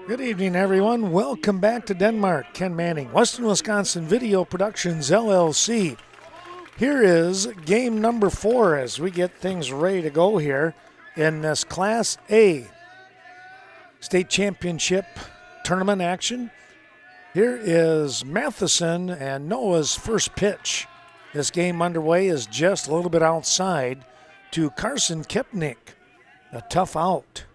Good evening, everyone. Welcome back to Denmark. Ken Manning, Western Wisconsin Video Productions, LLC. Here is game number 4 as we get things ready to go here in this Class A State Championship tournament action. Here is Matheson and Noah's first pitch. This game underway is just a little bit outside to Carson Kepnick. A tough out.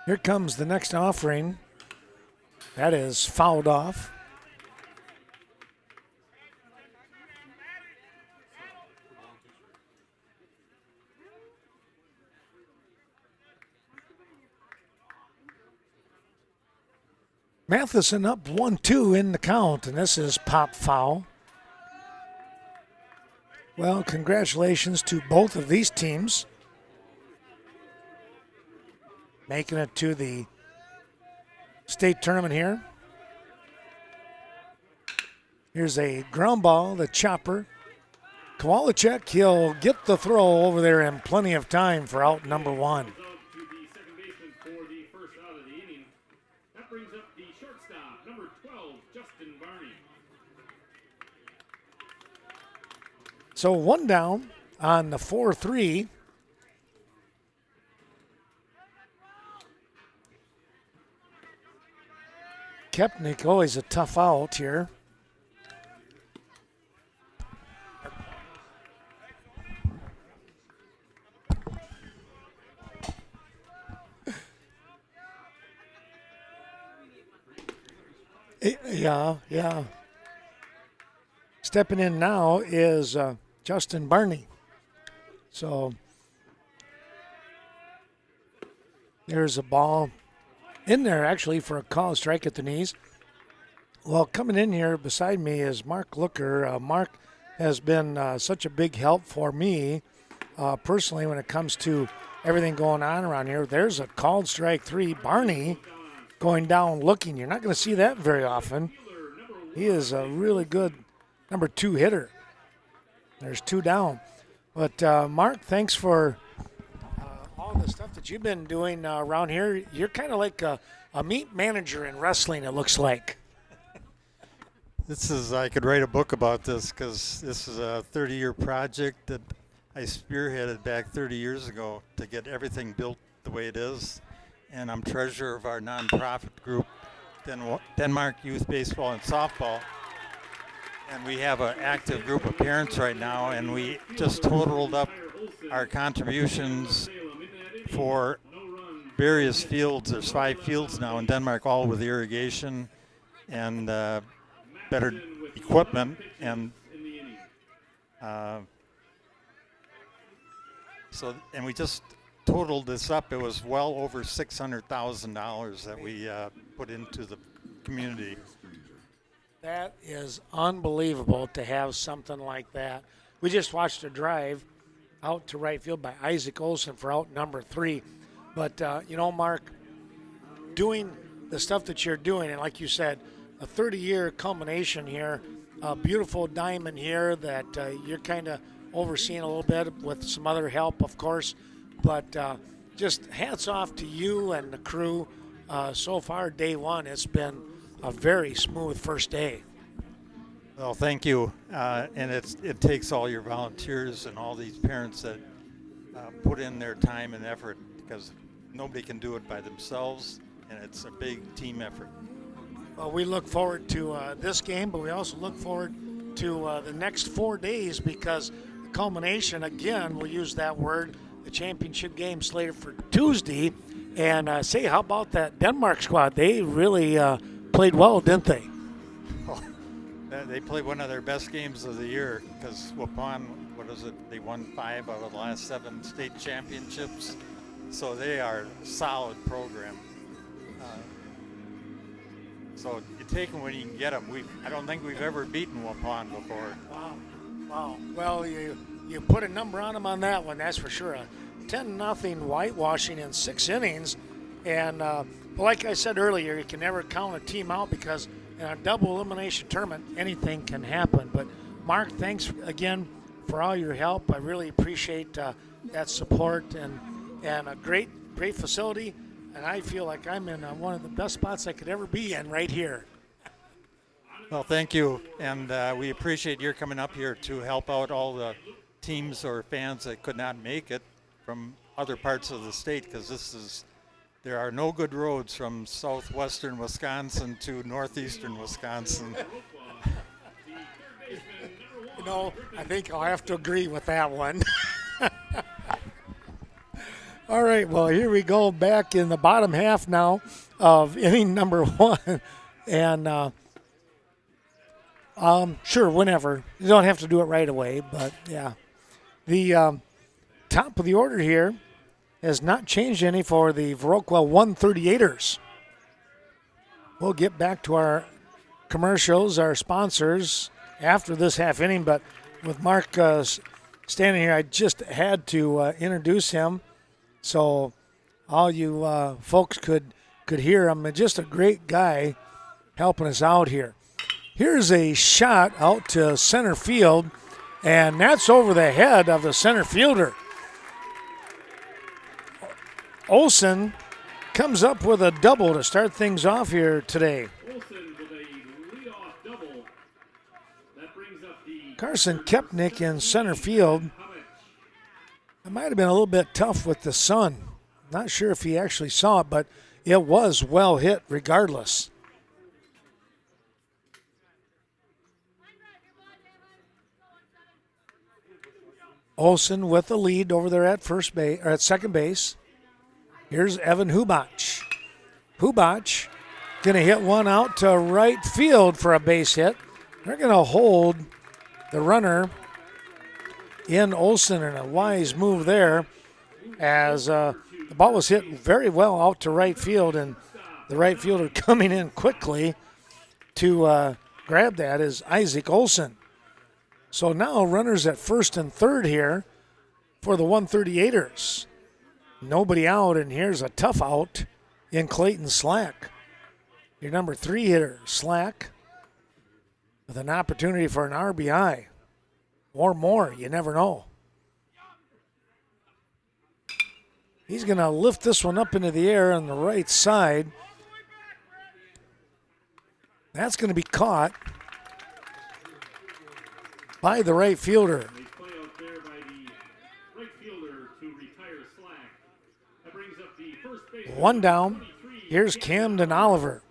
Here comes the next offering. That is fouled off. Matheson up 1-2 in the count, and this is pop foul. Well, congratulations to both of these teams making it to the state tournament here. Here's a ground ball, the chopper. Kowalczyk, he'll get the throw over there in plenty of time for out number 1. So 1 down on the 4-3. Kepnick, always a tough out here. Yeah. Stepping in now is Justin Barney. So there's a ball in there actually for a call strike at the knees. Well, coming in here beside me is Mark Looker. Mark has been such a big help for me personally when it comes to everything going on around here. There's a called strike 3. Barney going down looking. You're not going to see that very often. He is a really good number 2 hitter. There's 2 down. But Mark, thanks for all the stuff that you've been doing around here. You're kind of like a meat manager in wrestling, it looks like. I could write a book about this because this is a 30-year project that I spearheaded back 30 years ago to get everything built the way it is. And I'm treasurer of our nonprofit group, Denmark Youth Baseball and Softball. And we have an active group of parents right now, and we just totaled up our contributions for various fields. There's 5 fields now in Denmark, all with irrigation and better equipment. And and we just totaled this up. It was well over $600,000 that we put into the community. That is unbelievable to have something like that. We just watched a drive out to right field by Isaac Olson for out number 3. But, Mark, doing the stuff that you're doing, and like you said, a 30-year culmination here, a beautiful diamond here that you're kind of overseeing a little bit with some other help, of course. But just hats off to you and the crew. So far, day 1, it's been a very smooth first day. Well, thank you. And it takes all your volunteers and all these parents that put in their time and effort because nobody can do it by themselves, and it's a big team effort. Well, we look forward to this game, but we also look forward to the next 4 days because the culmination, again, we'll use that word, the championship game slated for Tuesday. And how about that Denmark squad? They really played well, didn't they? Oh, they played one of their best games of the year because Waupun, they won 5 out of the last 7 state championships. So they are a solid program. So you take them when you can get them. I don't think we've ever beaten Waupun before. Wow. Well, you put a number on them on that one, that's for sure. 10-0 whitewashing in 6 innings. And like I said earlier, you can never count a team out because in a double elimination tournament, anything can happen. But Mark, thanks again for all your help. I really appreciate that support and a great facility. And I feel like I'm in one of the best spots I could ever be in right here. Well, thank you, and we appreciate your coming up here to help out all the teams or fans that could not make it from other parts of the state, because there are no good roads from southwestern Wisconsin to northeastern Wisconsin. I think I'll have to agree with that one. All right, well, here we go back in the bottom half now of inning number 1. And sure, whenever. You don't have to do it right away, but yeah. The top of the order here has not changed any for the Viroqua 138ers. We'll get back to our commercials, our sponsors, after this half inning, but with Mark standing here, I just had to introduce him so all you folks could hear him. Just a great guy helping us out here. Here's a shot out to center field, and that's over the head of the center fielder. Olson comes up with a double to start things off here today. Olson with a leadoff double. That brings up the Carson Kepnick in center field. It might have been a little bit tough with the sun. Not sure if he actually saw it, but it was well hit regardless. Olson with the lead over there at first base or at second base. Here's Evan Hubach. Hubach going to hit one out to right field for a base hit. They're going to hold the runner in Olson, and a wise move there as the ball was hit very well out to right field, and the right fielder coming in quickly to grab that is Isaac Olson. So now runners at first and third here for the 138ers. Nobody out, and here's a tough out in Clayton Slack. Your number 3 hitter, Slack, with an opportunity for an RBI or more. You never know. He's going to lift this one up into the air on the right side. That's going to be caught by the right fielder. One down. Here's Camden Oliver.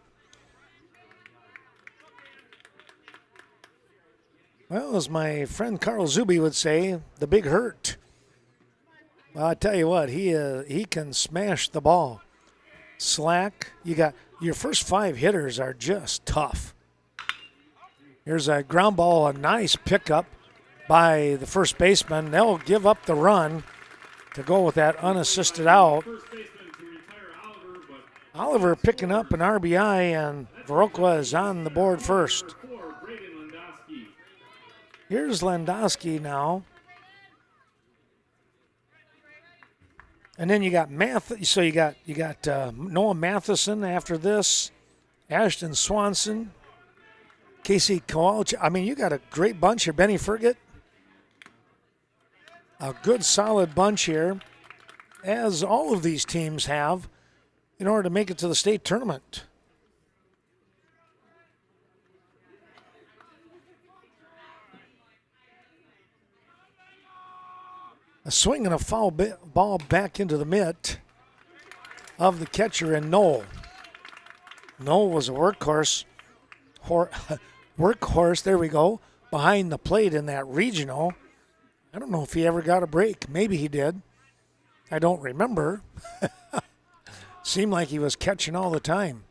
Well, as my friend Carl Zuby would say, the big hurt. Well, I tell you what, he can smash the ball. Slack, you got your first 5 hitters are just tough. Here's a ground ball, a nice pickup by the first baseman. They'll give up the run to go with that unassisted out. Oliver picking up an RBI, and Viroqua is on the board first. Here's Landowski now. And then you got so you got Noah Matheson after this, Ashton Swanson, Casey Kowalczyk. I mean, you got a great bunch here. Benny Fergott. A good solid bunch here, as all of these teams have, in order to make it to the state tournament. A swing and a foul ball back into the mitt of the catcher in Knoll. Knoll was a workhorse, there we go, behind the plate in that regional. I don't know if he ever got a break. Maybe he did. I don't remember. Seemed like he was catching all the time.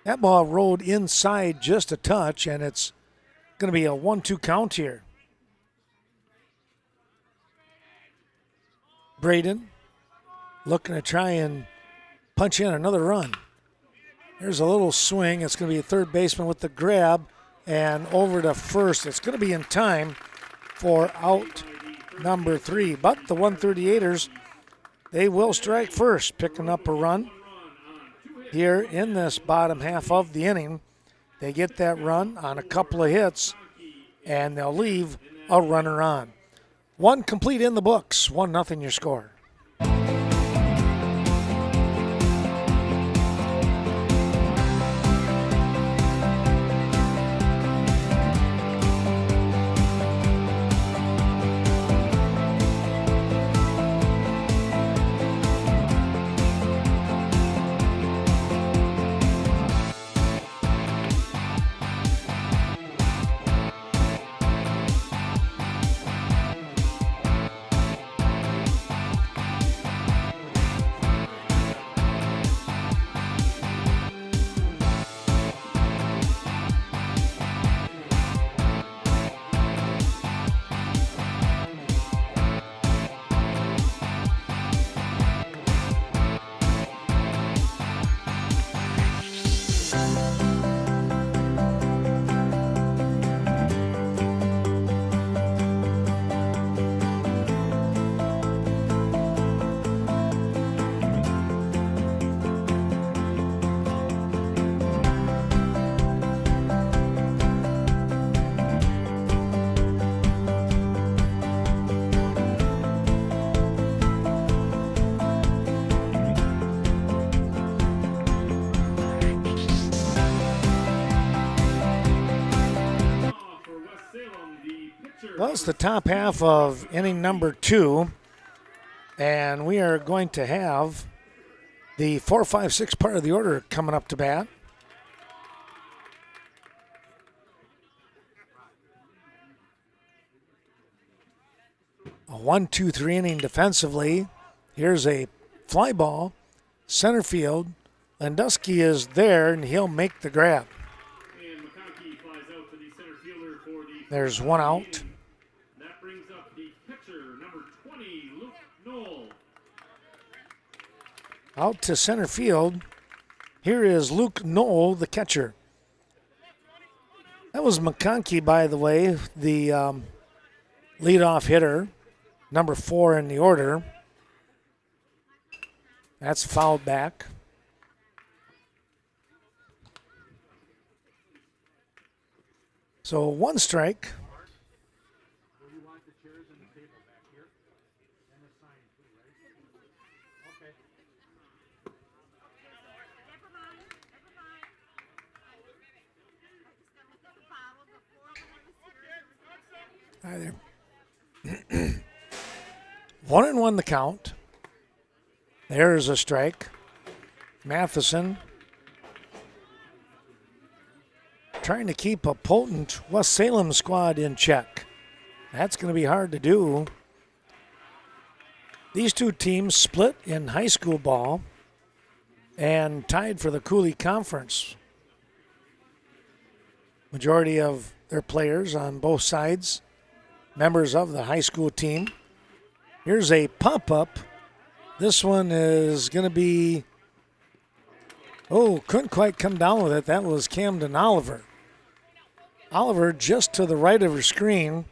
That ball rolled inside just a touch, and it's going to be a 1-2 count here. Braden looking to try and punch in another run. There's a little swing. It's going to be a third baseman with the grab and over to first. It's going to be in time for out number 3. But the 138ers, They will strike first, picking up a run here in this bottom half of the inning. They get that run on a couple of hits, and they'll leave a runner on. One complete in the books, 1-0 your score. Well, it's the top half of inning number 2, and we are going to have the 4, 5, 6 part of the order coming up to bat. A 1-2-3 inning defensively. Here's a fly ball, center field. Landusky is there, and he'll make the grab. And McConkey flies out to the center fielder for the. There's one out. That brings up the pitcher, number 20, Luke Knoll. Out to center field. Here is Luke Knoll, the catcher. That was McConkey, by the way, the leadoff hitter, number 4 in the order. That's fouled back. So 1 strike. Hi there. 1-1 the count. There's a strike. Matheson trying to keep a potent West Salem squad in check. That's going to be hard to do. These two teams split in high school ball and tied for the Cooley Conference. Majority of their players on both sides, members of the high school team. Here's a pop-up. This one is going to be, couldn't quite come down with it. That was Camden Oliver. Oliver, just to the right of her screen,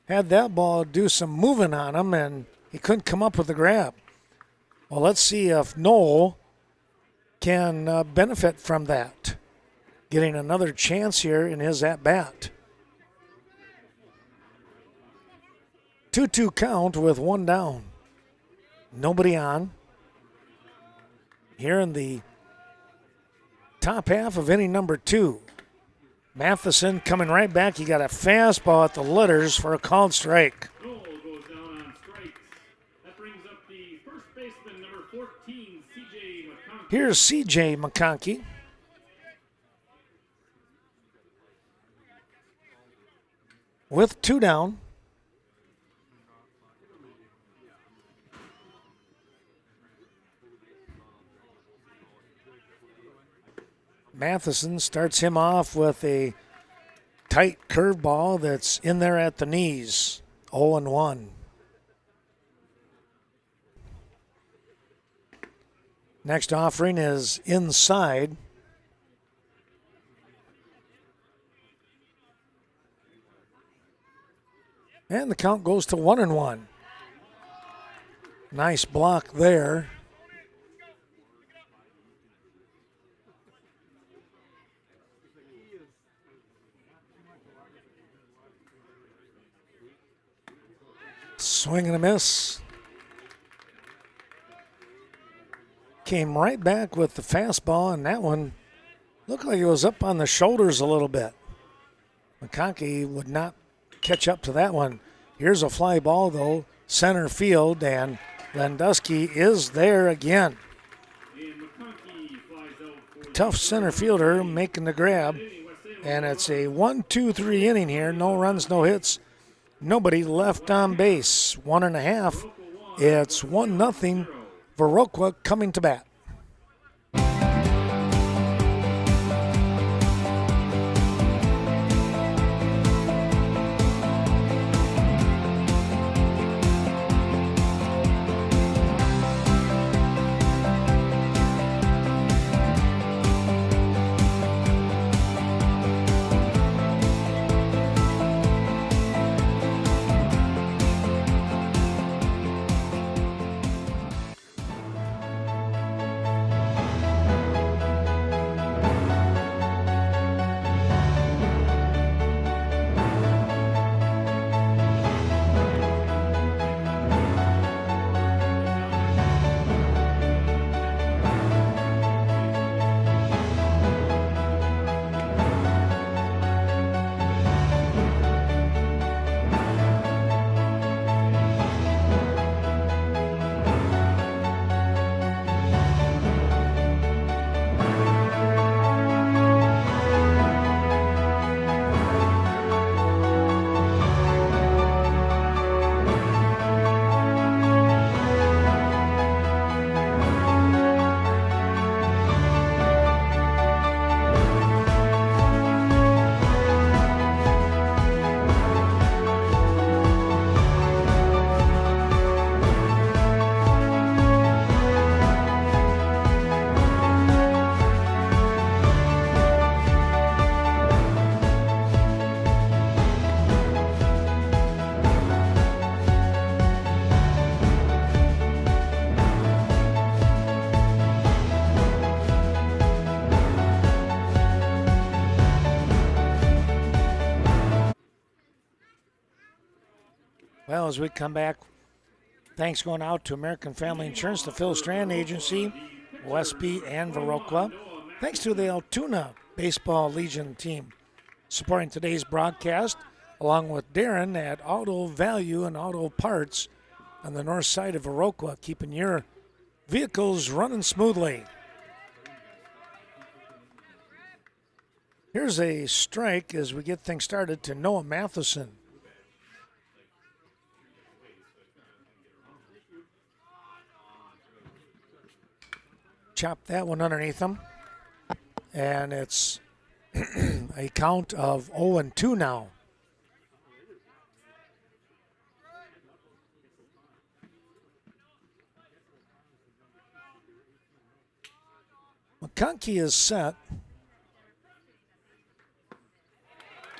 had that ball do some moving on him, and he couldn't come up with the grab. Well, let's see if Knoll can benefit from that, getting another chance here in his at-bat. 2-2 count with 1 down. Nobody on. Here in the top half of inning number 2. Matheson coming right back. He got a fastball at the letters for a called strike. Knoll goes down on strikes. That brings up the first baseman, number 14, C.J. McConkey. Here's C.J. McConkey. With 2 down. Matheson starts him off with a tight curveball that's in there at the knees. 0-1. Next offering is inside. And the count goes to 1-1. Nice block there. Swing and a miss. Came right back with the fastball, and that one looked like it was up on the shoulders a little bit. McConkey would not catch up to that one. Here's a fly ball, though, center field, and Landusky is there again. Tough center fielder making the grab, and it's a 1-2-3 inning here. No runs, no hits, nobody left on base. 1.5. It's 1-0. Viroqua coming to bat. Well, as we come back, thanks going out to American Family Insurance, the Phil Strand Agency, Westby, and Viroqua. Thanks to the Altoona Baseball Legion team supporting today's broadcast, along with Darren at Auto Value and Auto Parts on the north side of Viroqua, keeping your vehicles running smoothly. Here's a strike as we get things started to Noah Matheson. Chop that one underneath him. And it's a count of 0-2 now. McConkey is set.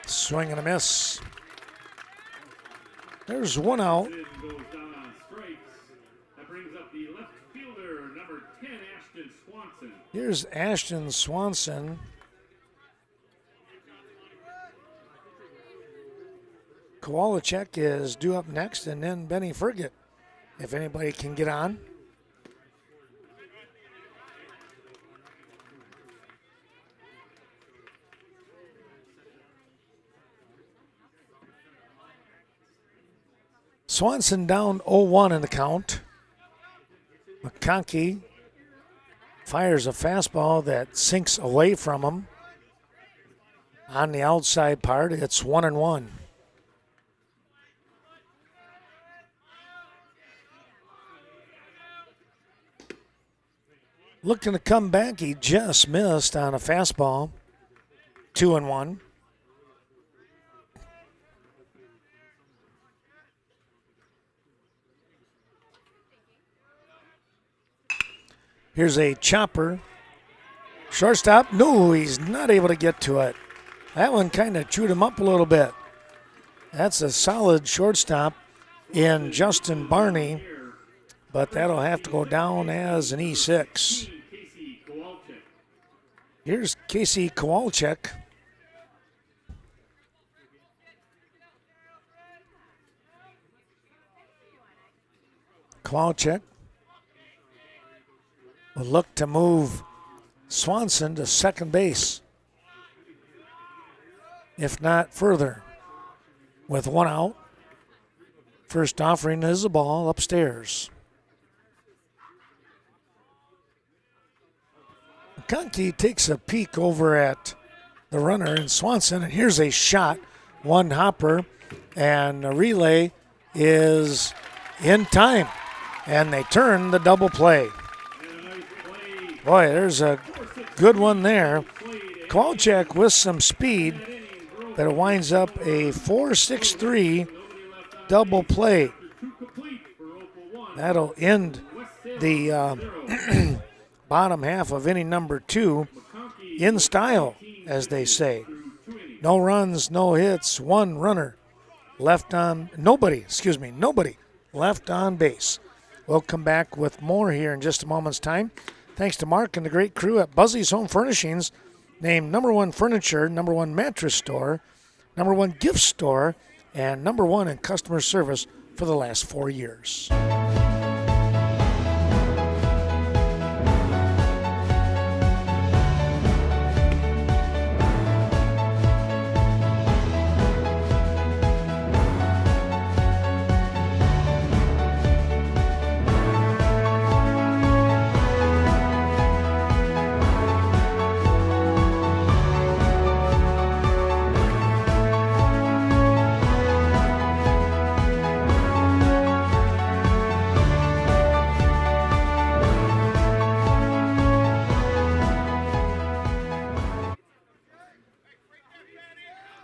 Swing and a miss. There's one out. Here's Ashton Swanson. Kowalczyk is due up next, and then Benny Fergit, if anybody can get on. Swanson down 0-1 in the count. McConkey fires a fastball that sinks away from him. On the outside part, it's 1-1. Looking to come back, he just missed on a fastball. 2-1. Here's a chopper. Shortstop, no, he's not able to get to it. That one kind of chewed him up a little bit. That's a solid shortstop in Justin Barney. but that'll have to go down as an E6. Casey Kowalczyk. Here's Casey Kowalczyk. Kowalczyk will look to move Swanson to second base, if not further. With one out, first offering is a ball upstairs. McConkey takes a peek over at the runner in Swanson, and here's a shot, one hopper, and a relay is in time, and they turn the double play. Boy, there's a good one there. Kowalczyk with some speed, but it winds up a 4-6-3 double play. That'll end the bottom half of inning number 2 in style, as they say. No runs, no hits, one runner left on, nobody left on base. We'll come back with more here in just a moment's time. Thanks to Mark and the great crew at Buzzy's Home Furnishings, named #1 furniture, #1 mattress store, #1 gift store, and #1 in customer service for the last 4 years.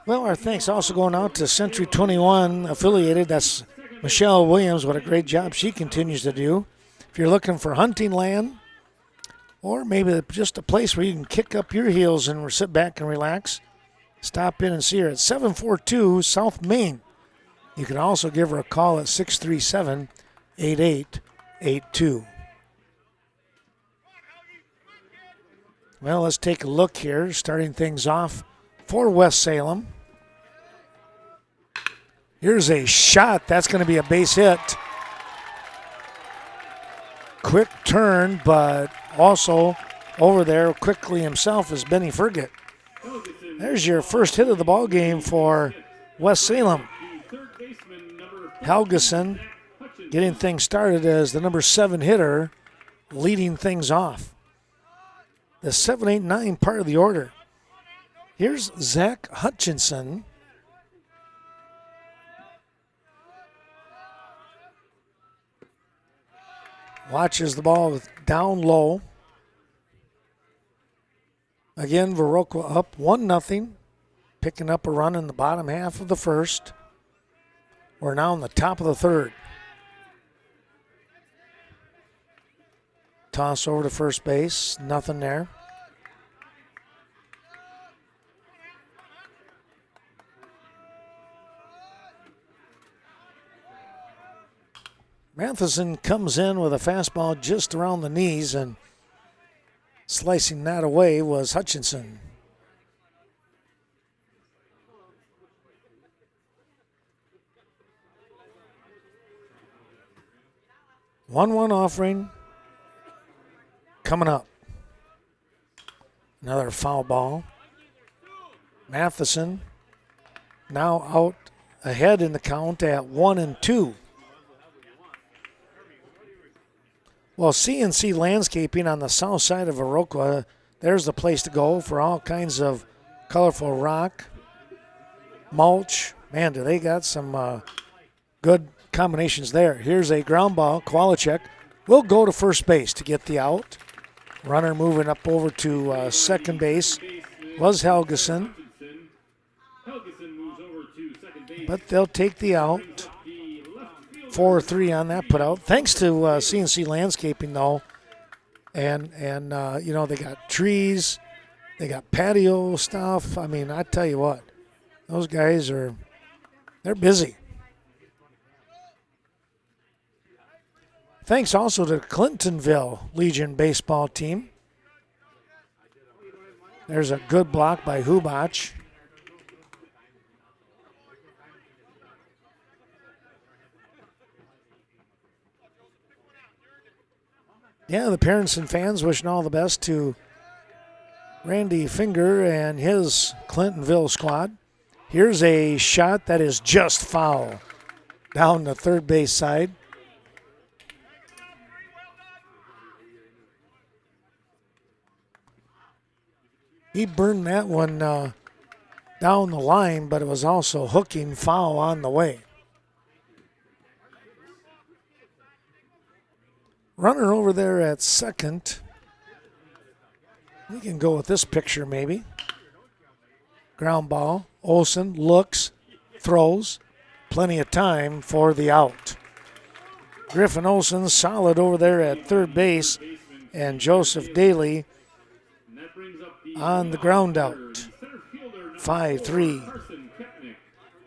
Well, our thanks also going out to Century 21 affiliated. That's Michelle Williams. What a great job she continues to do. If you're looking for hunting land, or maybe just a place where you can kick up your heels and sit back and relax, stop in and see her at 742 South Main. You can also give her a call at 637-8882. Well, let's take a look here, starting things off for West Salem. Here's a shot. That's going to be a base hit. Quick turn, but also over there quickly himself is Benny Fergit. There's your first hit of the ball game for West Salem. Helgeson getting things started as the #7 hitter, leading things off. The 7, 8, 9 part of the order. Here's Zach Hutchinson. Watches the ball down low. Again, Viroqua up 1-0, picking up a run in the bottom half of the first. We're now in the top of the third. Toss over to first base, nothing there. Matheson comes in with a fastball just around the knees, and slicing that away was Hutchinson. One offering coming up. Another foul ball. Matheson now out ahead in the count at 1-2. Well, CNC Landscaping on the south side of Viroqua, there's the place to go for all kinds of colorful rock, mulch. Man, do they got some good combinations there. Here's a ground ball. Kowalczyk will go to first base to get the out. Runner moving up over to second base was Helgeson. But they'll take the out. 4-3 on that put out. Thanks to CNC Landscaping, though. And you know, they got trees. They got patio stuff. I mean, I tell you what. Those guys they're busy. Thanks also to Clintonville Legion baseball team. There's a good block by Hubach. Yeah, the parents and fans wishing all the best to Randy Finger and his Clintonville squad. Here's a shot that is just foul down the third base side. He burned that one down the line, but it was also hooking foul on the way. Runner over there at second. We can go with this picture maybe. Ground ball. Olsen looks, throws. Plenty of time for the out. Griffin Olsen solid over there at third base. And Joseph Daly on the ground out. 5-3.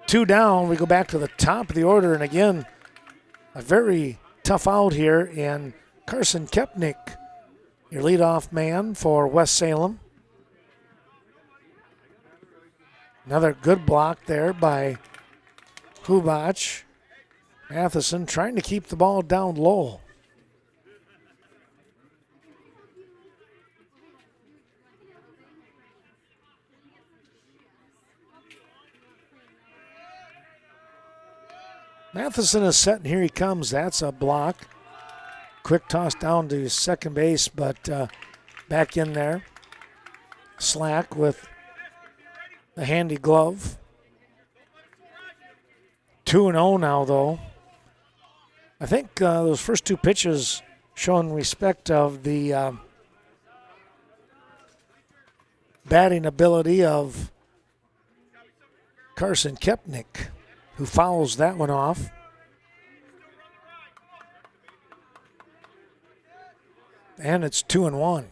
2 down. We go back to the top of the order. And again, a very tough out here. And Carson Kepnick, your leadoff man for West Salem. Another good block there by Hubach. Matheson trying to keep the ball down low. Matheson is set, and here he comes. That's a block. Quick toss down to second base, but back in there. Slack with the handy glove. 2-0 now, though. I think those first two pitches showing respect of the batting ability of Carson Kepnick, who fouls that one off. And it's 2-1.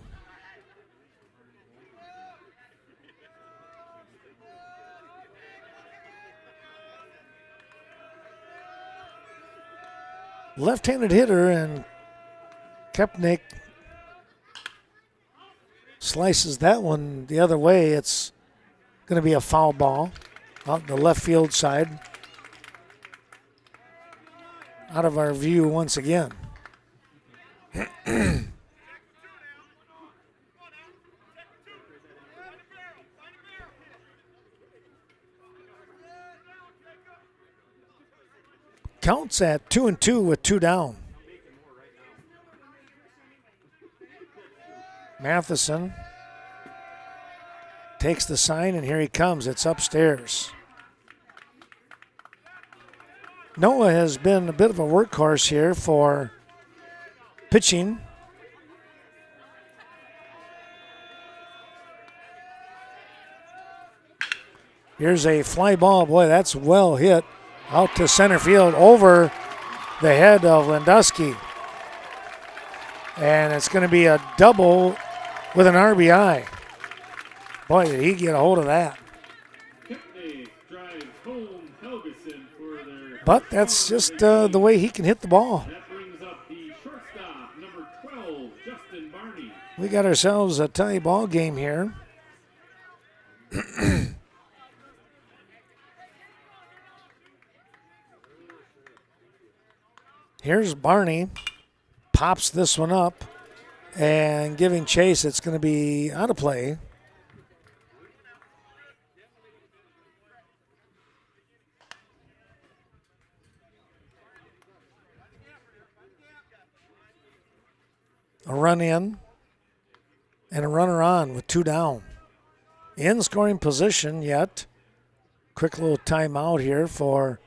Left-handed hitter, and Kepnick slices that one the other way. It's going to be a foul ball out the left field side. Out of our view once again. Counts at 2-2 with 2 down. Matheson takes the sign, and here he comes. It's upstairs. Noah has been a bit of a workhorse here for pitching. Here's a fly ball. Boy, that's well hit. Out to center field over the head of Landusky. And it's going to be a double with an RBI. Boy, did he get a hold of that. But that's just the way he can hit the ball. That brings up the shortstop, number 12, Justin Barney. We got ourselves a tie ball game here. Here's Barney, pops this one up, and giving chase. It's going to be out of play. A run in and a runner on with 2 down. In scoring position yet. Quick little timeout here for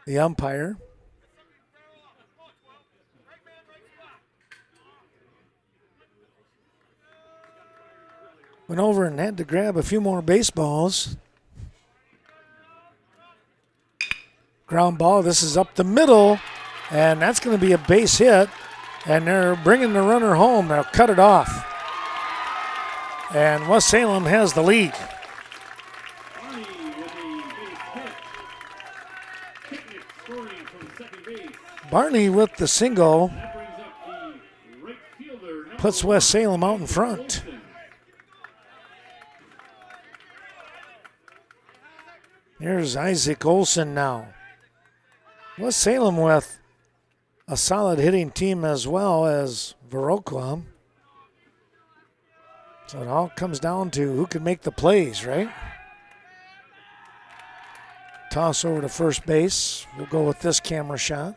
the umpire. Went over and had to grab a few more baseballs. Ground ball. This is up the middle, and that's going to be a base hit. And they're bringing the runner home. They'll cut it off. And West Salem has the lead. Barney with a base hit. Picnic scoring from second base. Barney with the single That brings up the right fielder, number puts West Salem out in front. Olsen. Here's Isaac Olson now. West Salem with a solid hitting team as well as Viroqua. So it all comes down to who can make the plays, right? Toss over to first base. We'll go with this camera shot.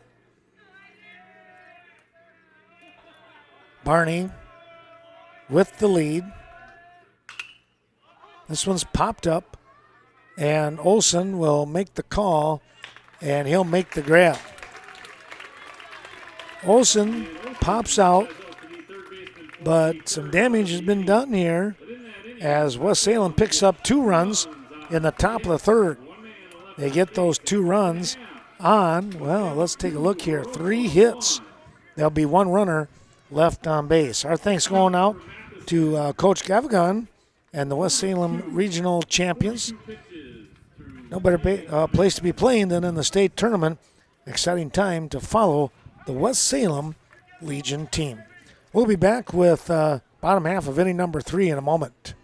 Barney with the lead. This one's popped up, and Olson will make the call, and he'll make the grab. Olson pops out, but some damage has been done here as West Salem picks up 2 runs in the top of the third. They get those 2 runs on, well, let's take a look here. 3 hits. There'll be 1 runner left on base. Our thanks going out to Coach Gavagon and the West Salem Regional Champions. No better place to be playing than in the state tournament. Exciting time to follow the West Salem Legion team. We'll be back with bottom half of inning number 3 in a moment.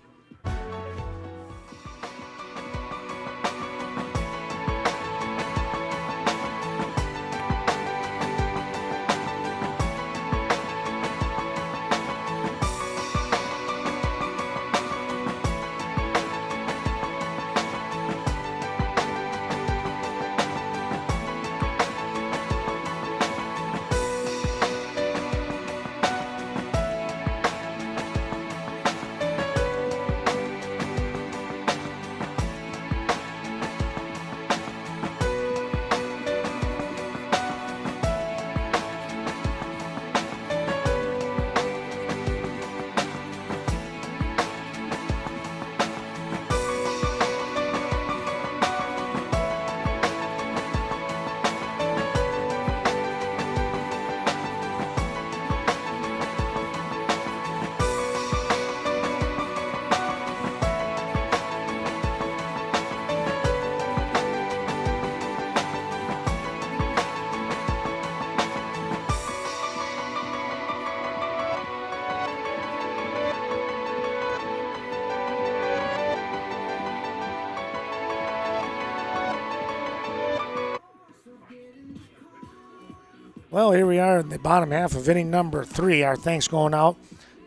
Well, here we are in the bottom half of inning number 3. Our thanks going out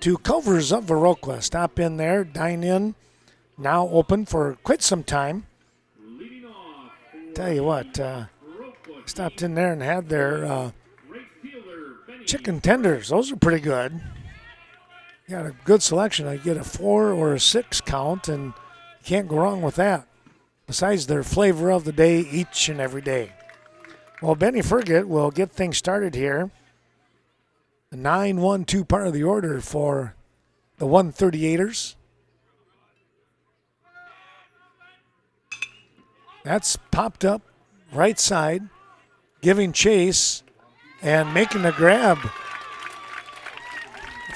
to Culver's of Viroqua. Stop in there, dine in. Now open for quite some time. Tell you what, stopped in there and had their chicken tenders. Those are pretty good. Got a good selection. I get a 4 or a 6 count, and you can't go wrong with that. Besides their flavor of the day each and every day. Well, Benny Fergit will get things started here. The 9-1-2 part of the order for the 138ers. That's popped up right side, giving chase and making the grab.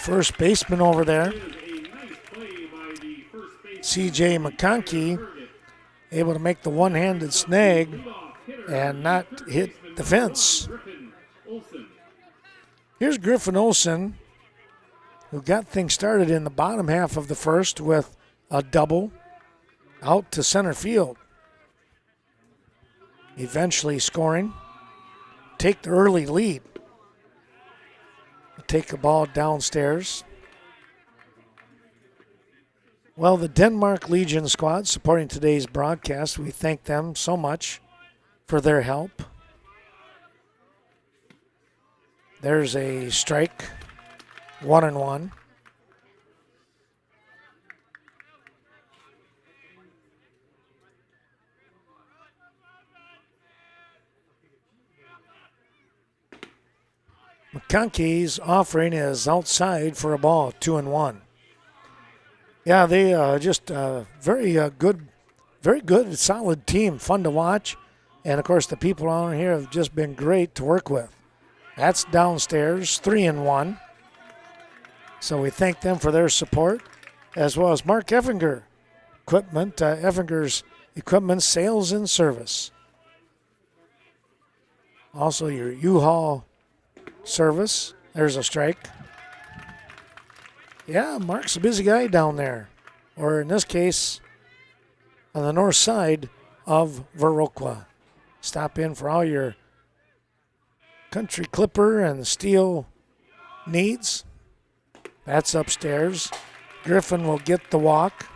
First baseman over there, C.J. McConkey, able to make the one-handed snag and not hit the fence. Here's Griffin Olsen, who got things started in the bottom half of the first with a double out to center field. Eventually scoring. Take the early lead. Take the ball downstairs. Well, the Denmark Legion squad supporting today's broadcast, we thank them so much for their help. There's a strike, 1-1. McConkey's offering is outside for a ball, 2-1. Yeah, they just very good, solid team, fun to watch. And, of course, the people on here have just been great to work with. That's downstairs, 3-1. So we thank them for their support, as well as Mark Effinger, Effinger's Equipment Sales and Service. Also your U-Haul service. There's a strike. Yeah, Mark's a busy guy down there. Or in this case, on the north side of Viroqua. Stop in for all your country clipper and steel needs. That's upstairs. Griffin will get the walk.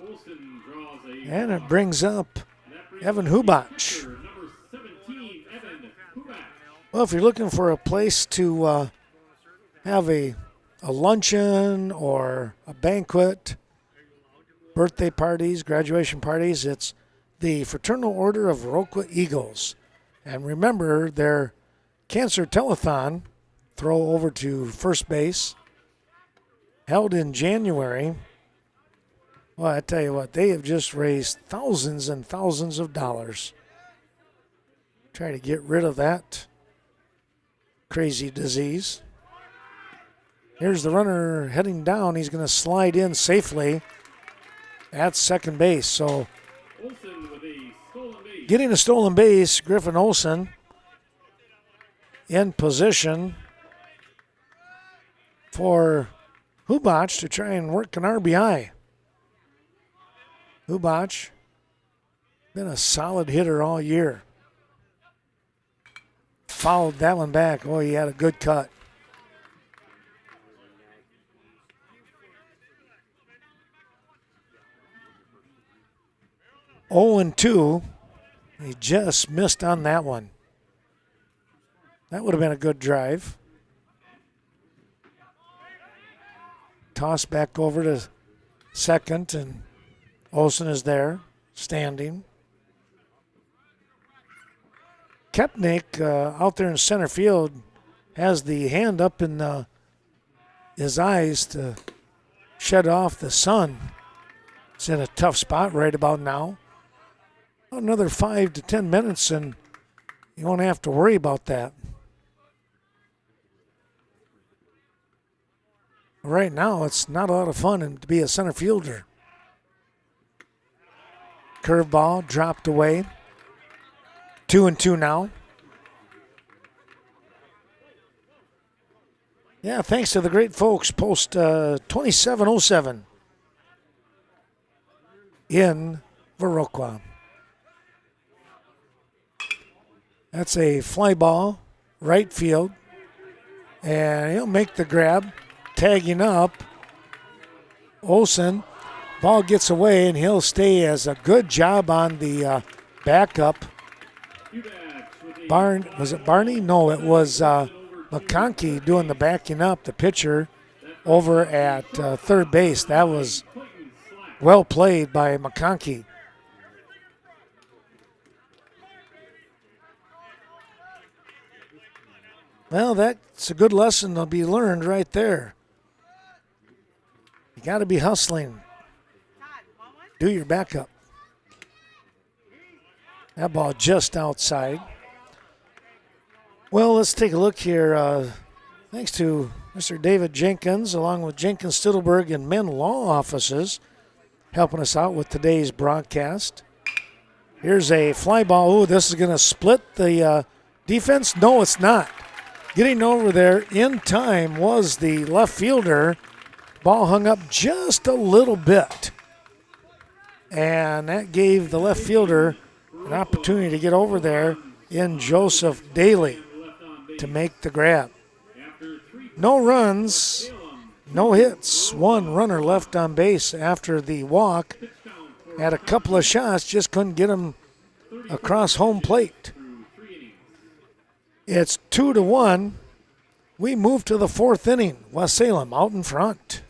Olsen draws a And it walk. brings up That brings Evan up the Hubach. pitcher, number 17, Evan Hubach. Well, if you're looking for a place to have a luncheon or a banquet, birthday parties, graduation parties, it's the Fraternal Order of Viroqua Eagles. And remember, their cancer telethon, throw over to first base, held in January. Well, I tell you what, they have just raised thousands and thousands of dollars. Try to get rid of that crazy disease. Here's the runner heading down. He's going to slide in safely at second base. So Olsen with a stolen base. getting a stolen base, Griffin Olsen in position for Hubach to try and work an RBI. Hubach been a solid hitter all year. Fouled that one back. Oh, he had a good cut. Oh and 2. He just missed on that one. That would have been a good drive. Toss back over to second, and Olsen is there, standing. Kepnick out there in center field has the hand up in his eyes to shed off the sun. It's in a tough spot right about now. Another 5 to 10 minutes and you won't have to worry about that. Right now, it's not a lot of fun to be a center fielder. Curveball dropped away. 2-2 now. Yeah, thanks to the great folks, post 2707 in Viroqua. That's a fly ball, right field, and he'll make the grab, tagging up Olsen. Ball gets away, and he'll stay as a good job on the backup. Was it Barney? No, it was McConkey doing the backing up, the pitcher, over at third base. That was well played by McConkey. Well, that's a good lesson to be learned right there. You got to be hustling. Do your backup. That ball just outside. Well, let's take a look here. Thanks to Mr. David Jenkins, along with Jenkins Stittelberg and Menn Law Offices, helping us out with today's broadcast. Here's a fly ball. Ooh, this is going to split the defense. No, it's not. Getting over there in time was the left fielder. Ball hung up just a little bit. And that gave the left fielder an opportunity to get over there in Joseph Daly to make the grab. No runs, no hits, one runner left on base after the walk. Had a couple of shots, just couldn't get him across home plate. It's 2-1. We move to the fourth inning. West Salem out in front.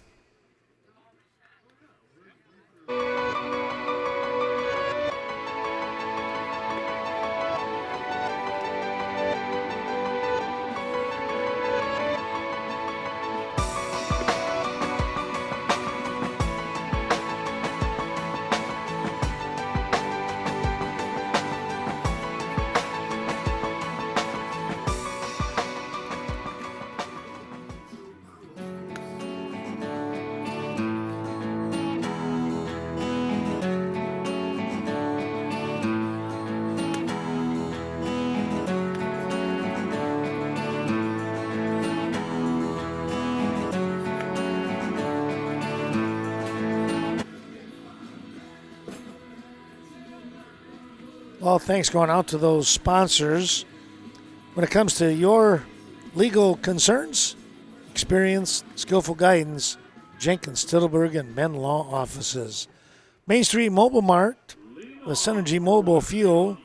Well, thanks going out to those sponsors. When it comes to your legal concerns, experience, skillful guidance, Jenkins, Tittlberg, and Menn Law Offices. Main Street Mobile Mart with Synergy Mobile Fuel.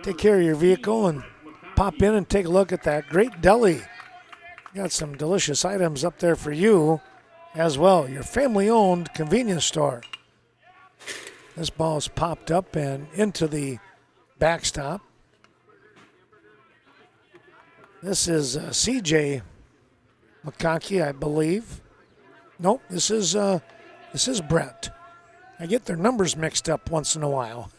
Take care of your vehicle and pop in and take a look at that great deli. Got some delicious items up there for you as well. Your family-owned convenience store. This ball's popped up and into the backstop. This is CJ McConkey, I believe. Nope, this is Brett. I get their numbers mixed up once in a while.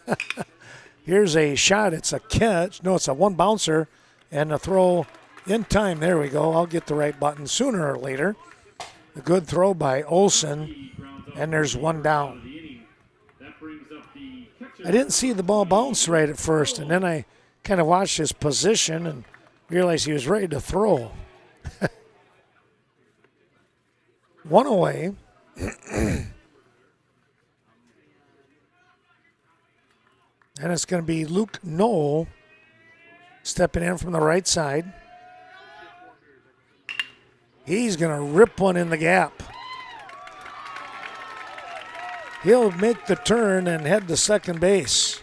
Here's a shot. It's a catch. No, it's a one bouncer and a throw in time. There we go. I'll get the right button sooner or later. A good throw by Olson, and there's one down. I didn't see the ball bounce right at first, and then I kind of watched his position and realized he was ready to throw. One away. And it's going to be Luke Knoll stepping in from the right side. He's going to rip one in the gap. He'll make the turn and head to second base.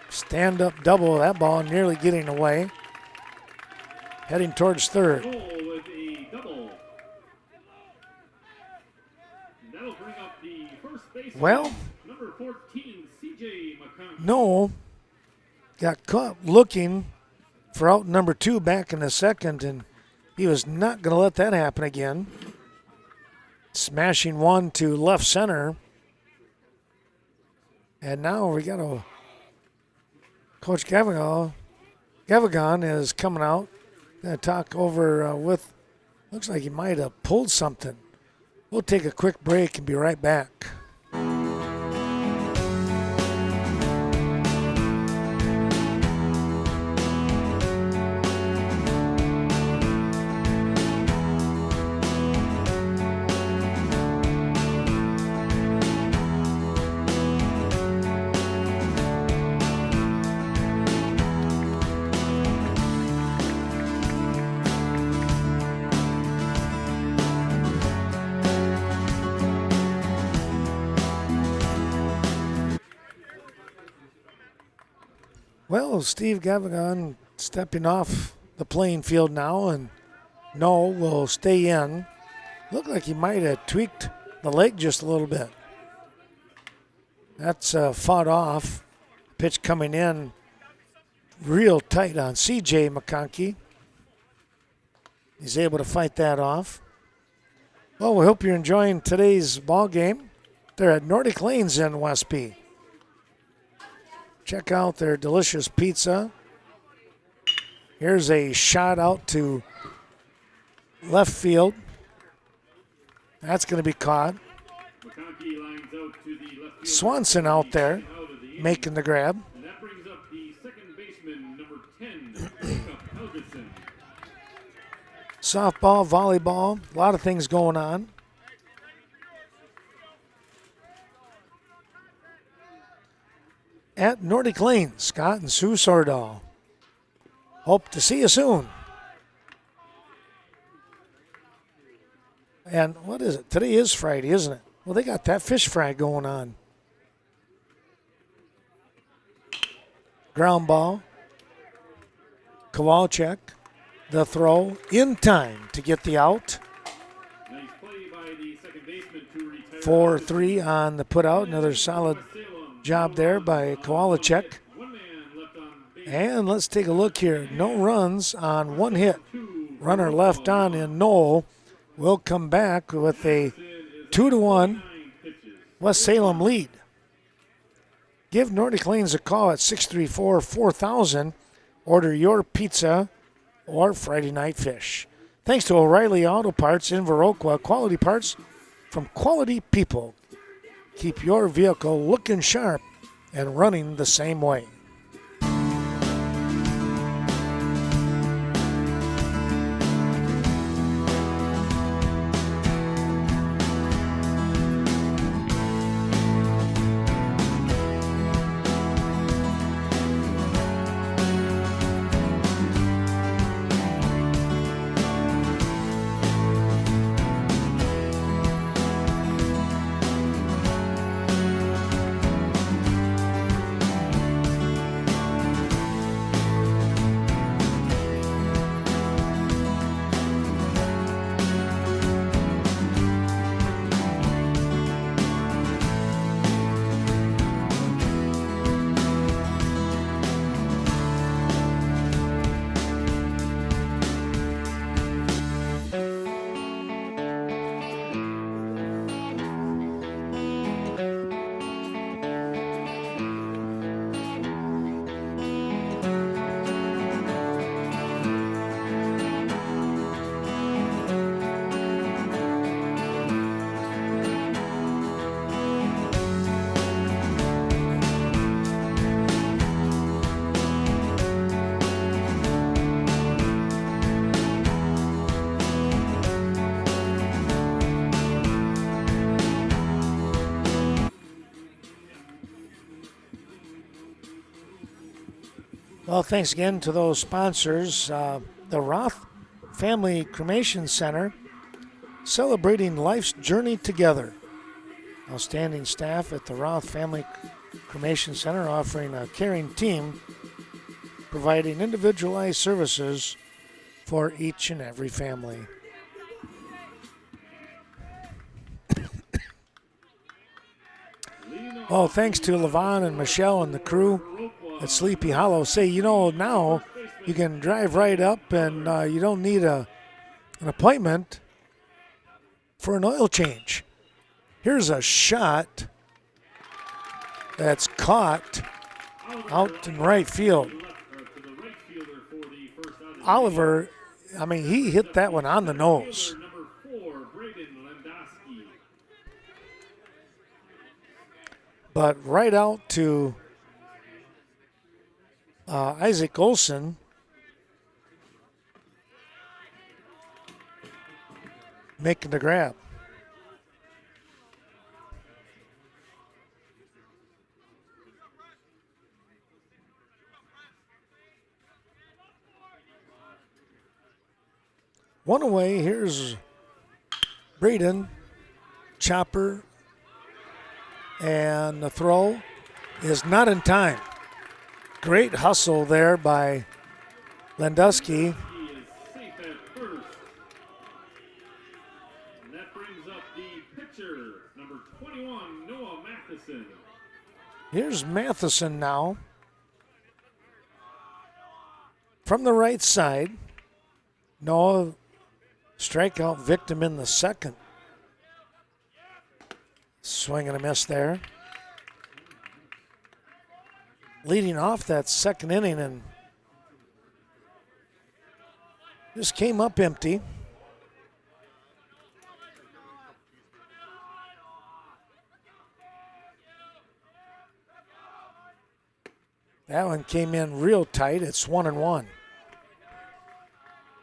Stand-up double, that ball nearly getting away. Heading towards third. With a double. That'll bring up the first baseman, Well, number 14, CJ McConkey. Knoll got caught looking for out number 2 back in the second, and he was not going to let that happen again. Smashing one to left center. And now we got a Coach Gavagon is coming out. Going to talk over with, looks like he might have pulled something. We'll take a quick break and be right back. Well, Steve Gavagon stepping off the playing field now, and Knoll will stay in. Looked like he might have tweaked the leg just a little bit. That's fought off. Pitch coming in real tight on CJ McConkey. He's able to fight that off. Well, we hope you're enjoying today's ball game. They're at Nordic Lanes in Westby. Check out their delicious pizza. Here's a shot out to left field. That's going to be caught. McConkey lines out to the left field. Swanson out there making the grab. And that brings up the second baseman, number 10, Jacob Helgeson. Softball, volleyball, a lot of things going on. At Nordic Lane, Scott and Sue Sordahl. Hope to see you soon. And what is it? Today is Friday, isn't it? Well, they got that fish fry going on. Ground ball. Kowalczyk, the throw in time to get the out. Nice play by the second baseman to retire. 4-3 on the put out. Another solid job there by Kowalczyk. One man left on base. And let's take a look here. No runs on one hit. Runner left on in Knoll will come back with a 2-1 West Salem lead. Give Nordic Lanes a call at 634-4000. Order your pizza or Friday night fish. Thanks to O'Reilly Auto Parts in Viroqua. Quality parts from quality people. Keep your vehicle looking sharp and running the same way. Well, thanks again to those sponsors. The Roth Family Cremation Center, celebrating life's journey together. Outstanding staff at the Roth Family Cremation Center offering a caring team, providing individualized services for each and every family. Oh, thanks to Levon and Michelle and the crew at Sleepy Hollow. Say, now you can drive right up and you don't need an appointment for an oil change. Here's a shot that's caught out in right field. Oliver, he hit that one on the nose. But right out to Isaac Olson. Making the grab. One away. Here's Braden. Chopper. And the throw is not in time. Great hustle there by Landusky. That brings up the pitcher, number 21, Noah Matheson. Here's Matheson now. From the right side. Noah, strikeout victim in the second. Swing and a miss there. Leading off that second inning and just came up empty. That one came in real tight. It's 1-1.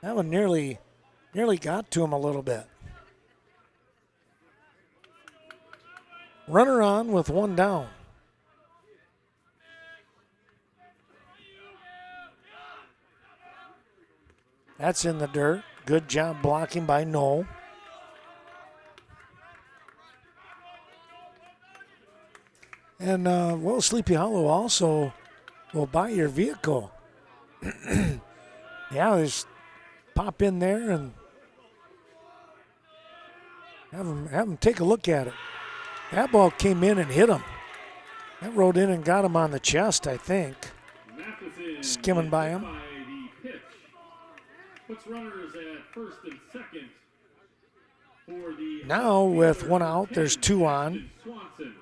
That one nearly got to him a little bit. Runner on with one down. That's in the dirt. Good job blocking by Noel. And, Sleepy Hollow also will buy your vehicle. Yeah, just pop in there and have them take a look at it. That ball came in and hit him. That rode in and got him on the chest, I think. Matheson Skimming by him. the pitch. Puts runners at first and second for the Now with one out, there's two on. Swanson.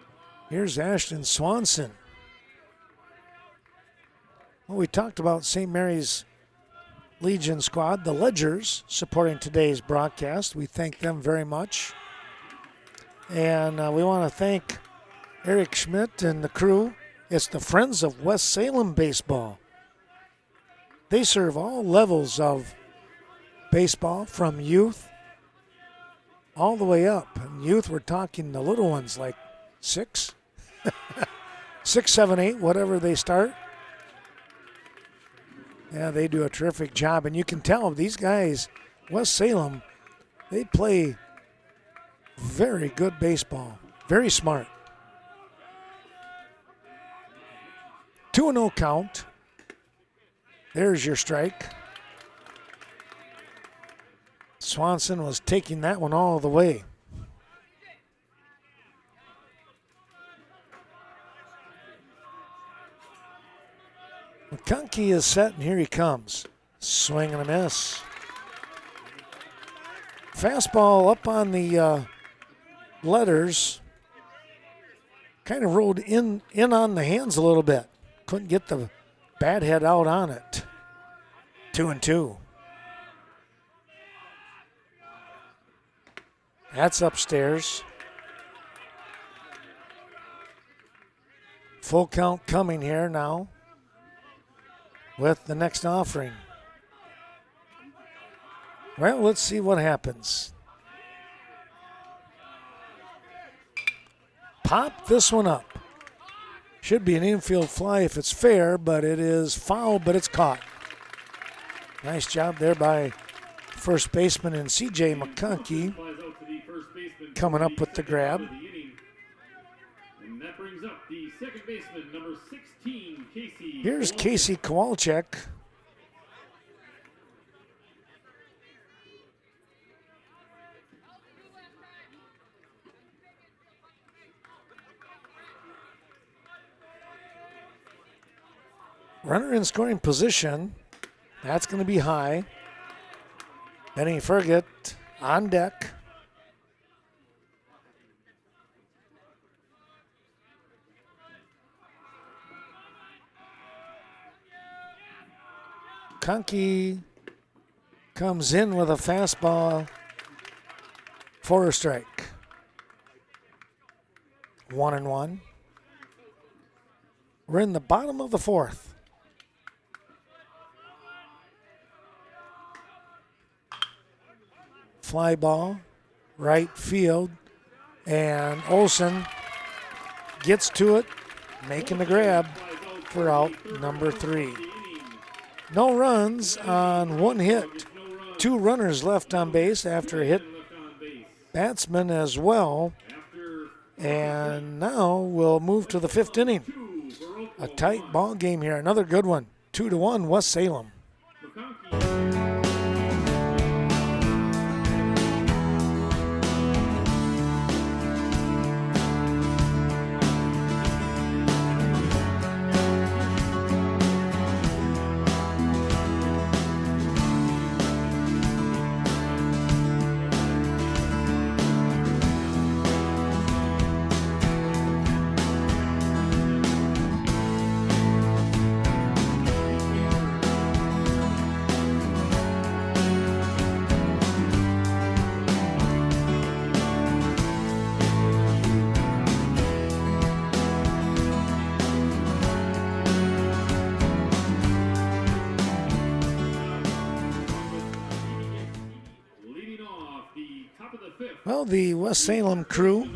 Here's Ashton Swanson. Well, we talked about St. Mary's Legion squad, the Ledgers, supporting today's broadcast. We thank them very much. And we want to thank Eric Schmidt and the crew. It's the Friends of West Salem Baseball. They serve all levels of baseball, from youth all the way up. And youth, we're talking the little ones like 6, 7, 8, whatever they start. Yeah, they do a terrific job. And you can tell these guys, West Salem, they play very good baseball. Very smart. 2-0 count. There's your strike. Swanson was taking that one all the way. McConkey is set, and here he comes. Swing and a miss. Fastball up on the letters. Kind of rolled in on the hands a little bit. Couldn't get the bat head out on it. 2-2. That's upstairs. Full count coming here now with the next offering. Well, let's see what happens. Pop this one up. Should be an infield fly if it's fair, but it is foul, but it's caught. Nice job there by first baseman and C.J. McConkey Flies out to the first baseman coming for up with the second out grab. of the inning. And that brings up the second baseman, number 16, Casey. Here's Kowalczyk. Casey Kowalczyk. Runner in scoring position. That's going to be high. Benny Ferget on deck. Conkey comes in with a fastball for a strike. 1-1. We're in the bottom of the fourth. Fly ball, right field, and Olsen gets to it, making the grab for out number 3. No runs on one hit. 2 runners left on base after a hit batsman as well. And now we'll move to the 5th inning. A tight ball game here. Another good one. 2-1 West Salem. Well, the West Salem crew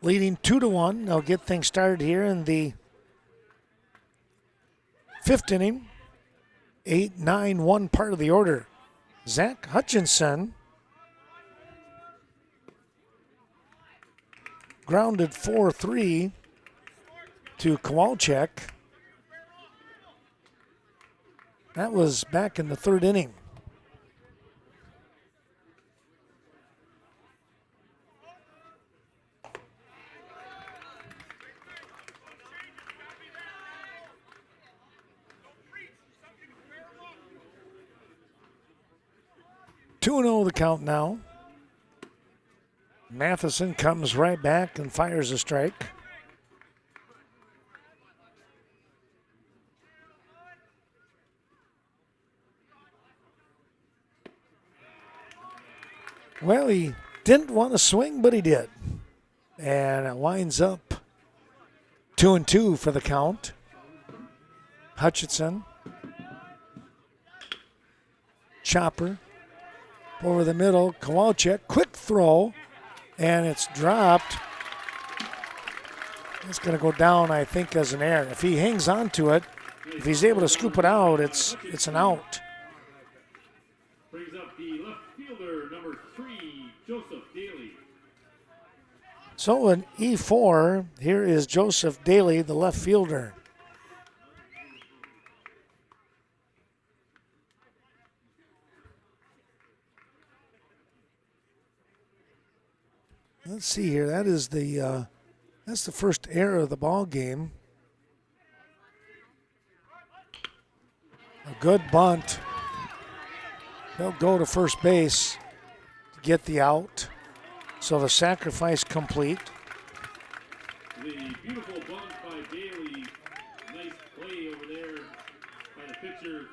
leading 2-1. They'll get things started here in the 5th inning. 8-9-1 part of the order. Zach Hutchinson grounded 4-3 to Kowalczyk. That was back in the 3rd inning. Two 2-0 the count now. Matheson comes right back and fires a strike. Well, he didn't want to swing, but he did. And it winds up 2-2 for the count. Hutchinson. Chopper. Over the middle, Kowalczyk, quick throw, and it's dropped. It's going to go down, I think, as an error. If he hangs on to it, if he's able to scoop it out, it's an out. Brings up the left fielder, number 3, Joseph Daly. So an E4, here is Joseph Daly, the left fielder. Let's see here. That is that's the first error of the ball game. A good bunt. They'll go to first base to get the out. So the sacrifice complete. The beautiful bunt by Daly. Nice play over there by the pitcher.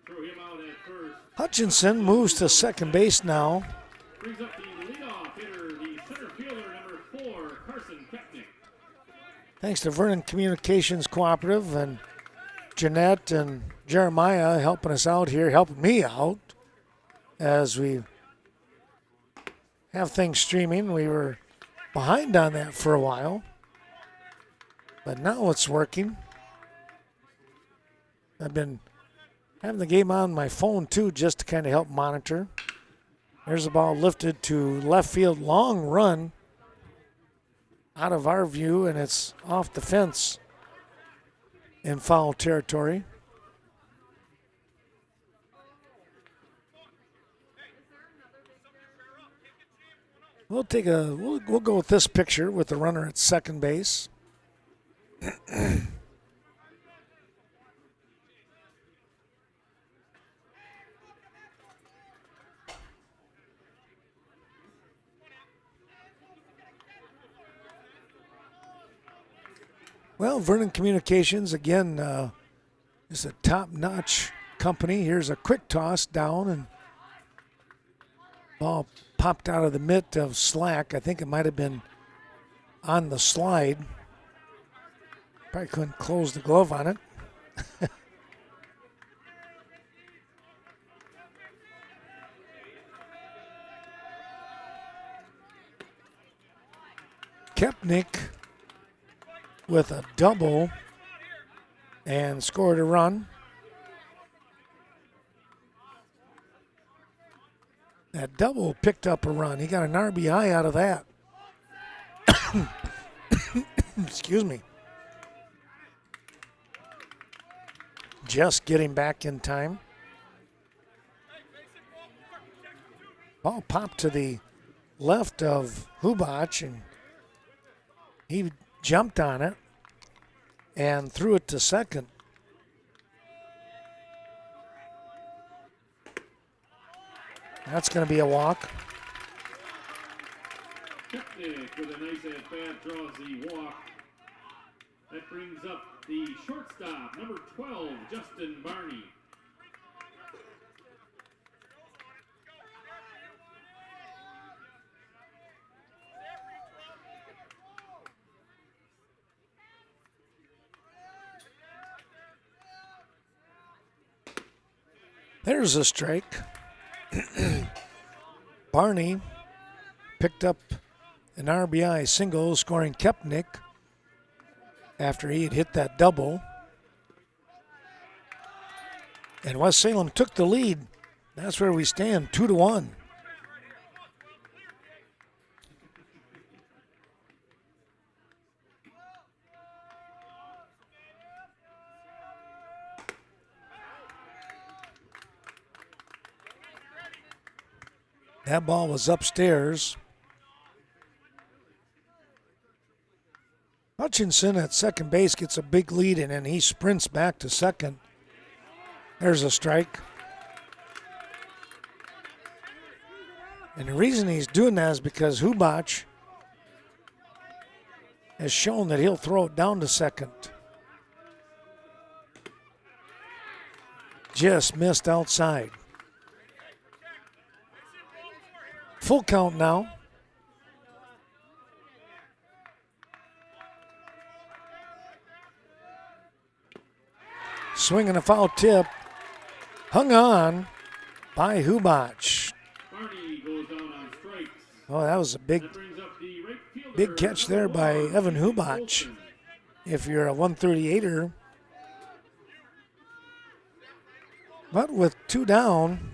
Throw him out at first. Hutchinson moves to second base now. Brings up the leadoff hitter, the center fielder, number 4, Carson Kepnick. Thanks to Vernon Communications Cooperative and Jeanette and Jeremiah helping us out here, helping me out as we have things streaming. We were behind on that for a while, but now it's working. I've been having the game on my phone too, just to kind of help monitor. There's the ball lifted to left field, long run out of our view, and it's off the fence in foul territory. We'll go with this picture with the runner at second base. Well, Vernon Communications, again, is a top-notch company. Here's a quick toss down, and ball popped out of the mitt of Slack. I think it might have been on the slide. Probably couldn't close the glove on it. Kepnick with a double and scored a run. That double picked up a run. He got an RBI out of that. Excuse me. Just getting back in time. Ball popped to the left of Hubach, and he jumped on it and threw it to second. That's going to be a walk. Kepnick with a nice at-bat draws the walk. That brings up the shortstop, number 12, Justin Barney. There's a strike. Barney picked up an RBI single, scoring Kepnick after he had hit that double. And West Salem took the lead. That's where we stand, 2-1. That ball was upstairs. Hutchinson at second base gets a big lead, and then he sprints back to second. There's a strike. And the reason he's doing that is because Hubach has shown that he'll throw it down to second. Just missed outside. Full count now. Swinging a foul tip. Hung on by Hubach. Barney goes down on strikes. Oh, that was a big catch there by Evan Hubach. If you're a 138er. But with two down,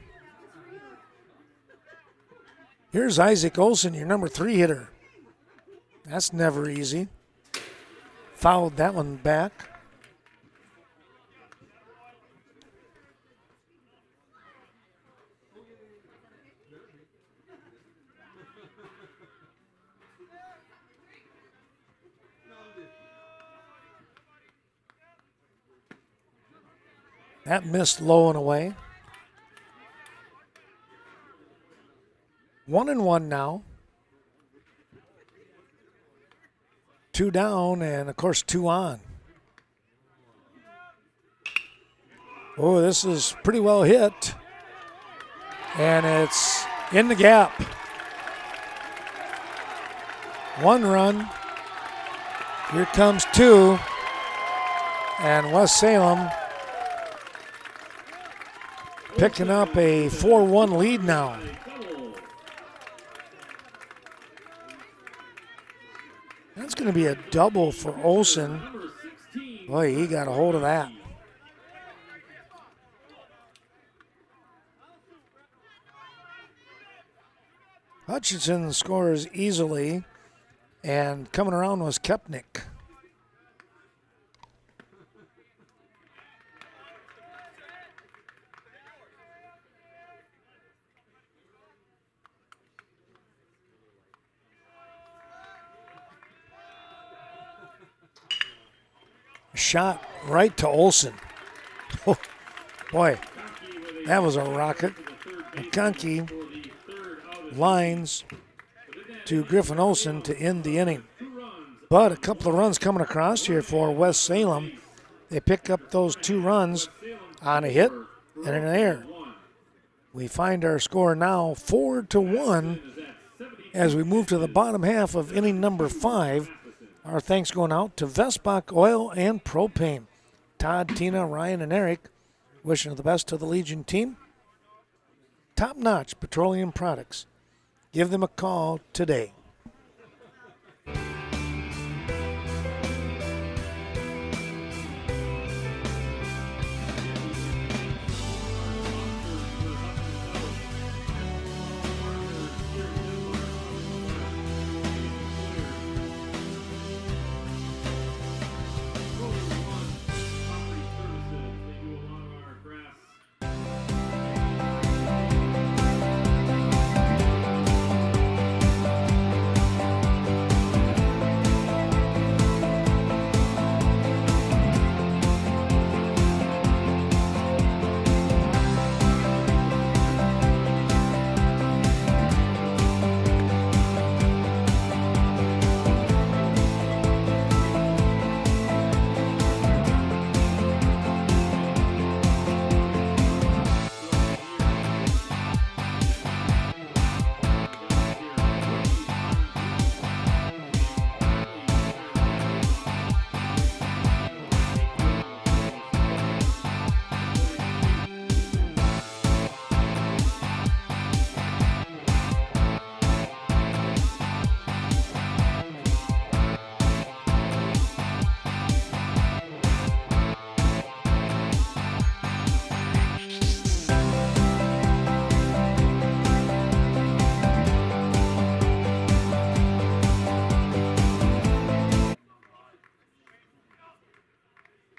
here's Isaac Olson, your number 3 hitter. That's never easy. Fouled that one back. That missed low and away. 1-1 now. 2 down, and of course 2 on. Oh, this is pretty well hit. And it's in the gap. 1 run. Here comes 2. And West Salem picking up a 4-1 lead now. That's going to be a double for Olson. Number 16. Boy, he got a hold of that. Hutchinson scores easily, and coming around was Kepnick. Shot right to Olson. Oh, boy, that was a rocket. McConkey lines to Griffin Olson to end the inning. But a couple of runs coming across here for West Salem. They pick up those 2 runs on a hit and an error. We find our score now 4-1 as we move to the bottom half of inning number 5. Our thanks going out to Vestbach Oil and Propane. Todd, Tina, Ryan, and Eric wishing the best to the Legion team. Top-notch petroleum products. Give them a call today.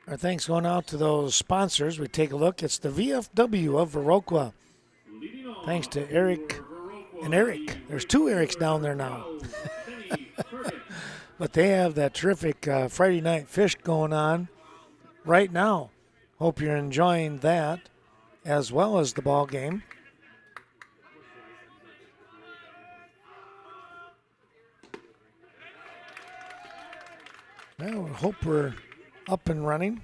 Our thanks going out to those sponsors. We take a look. It's the VFW of Viroqua. Thanks to Eric and Eric. There's 2 Erics down there now. But they have that terrific Friday night fish going on right now. Hope you're enjoying that as well as the ball game. Well, I hope we're up and running.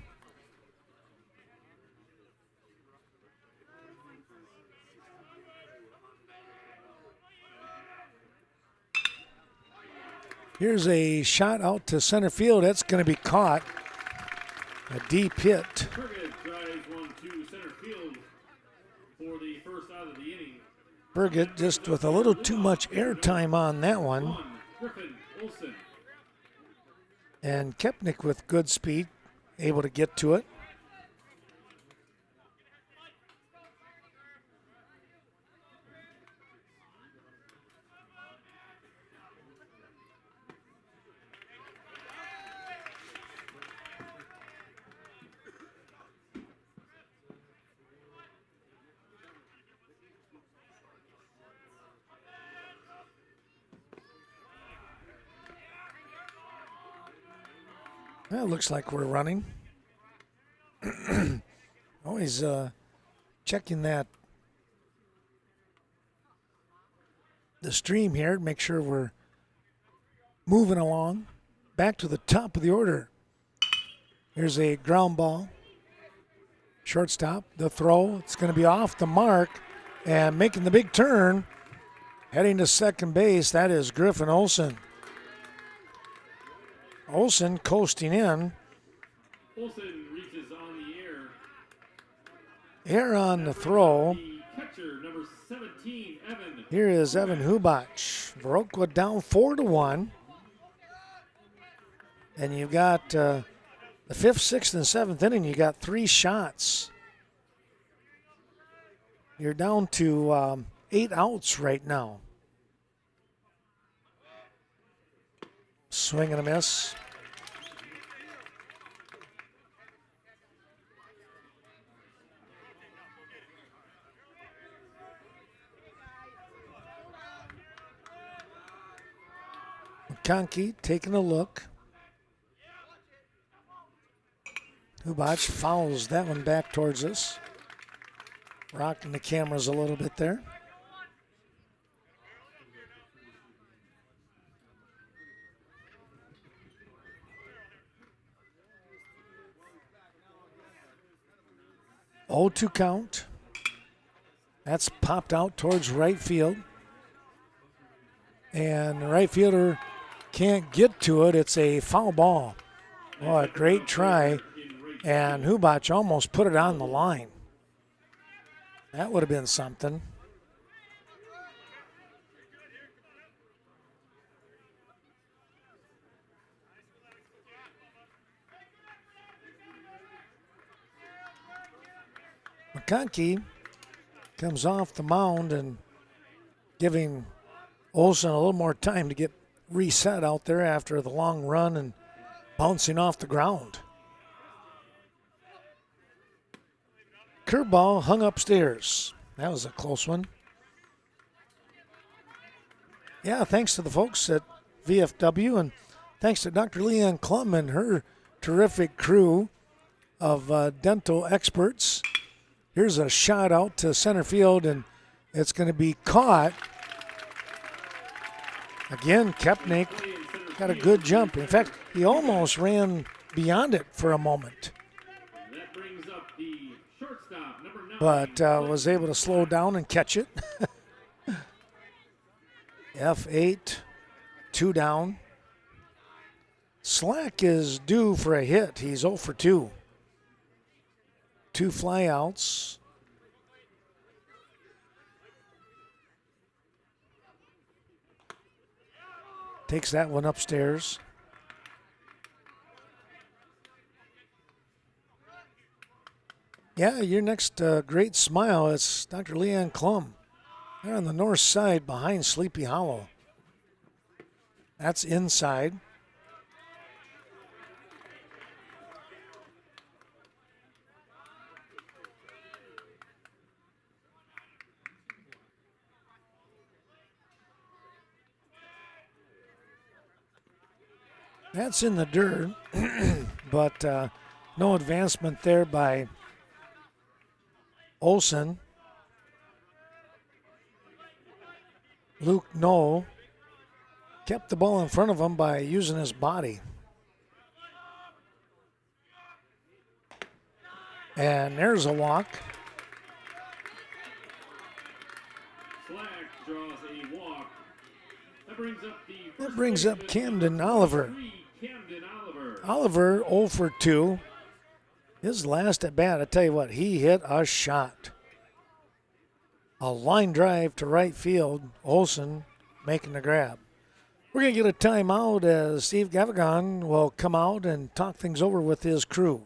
Here's a shot out to center field. That's going to be caught. A deep hit. Burgett drives one to center field for the first out of the inning. Burgett just with a little too much airtime on that one. Griffin Olson. And Kepnick with good speed, able to get to it. Well, it looks like we're running. Always checking the stream here to make sure we're moving along. Back to the top of the order. Here's a ground ball. Shortstop, the throw. It's going to be off the mark and making the big turn. Heading to second base, that is Griffin Olson. Olson coasting in. Olson reaches on the air. Air on the throw. The catcher, number 17, Evan. Here is Evan Hubach. Viroqua down 4-1. And you've got the 5th, 6th, and 7th inning, you got 3 shots. You're down to 8 outs right now. Swing and a miss. McConkey taking a look. Hubach fouls that one back towards us. Rocking the cameras a little bit there. Oh, 2 count. That's popped out towards right field. And the right fielder can't get to it. It's a foul ball. Oh, a great try. And Hubach almost put it on the line. That would have been something. McConkey comes off the mound and giving Olsen a little more time to get reset out there after the long run and bouncing off the ground. Curveball hung upstairs. That was a close one. Yeah, thanks to the folks at VFW and thanks to Dr. Leanne Klum and her terrific crew of dental experts. Here's a shot out to center field, and it's going to be caught. Again, Kepnick got a good jump. In fact, he almost ran beyond it for a moment. But was able to slow down and catch it. F8, 2 down. Slack is due for a hit. He's 0 for 2. 2 flyouts. Takes that one upstairs. Yeah, your next great smile is Dr. Leanne Klum. They're on the north side behind Sleepy Hollow. That's inside. That's in the dirt, but no advancement there by Olsen. Luke Knoll kept the ball in front of him by using his body. And there's a walk. Slack draws a walk. That brings up Camden Oliver. Camden Oliver. Oliver 0 for 2. His last at bat, I tell you what, he hit a shot. A line drive to right field. Olsen making the grab. We're going to get a timeout as Steve Gavigan will come out and talk things over with his crew.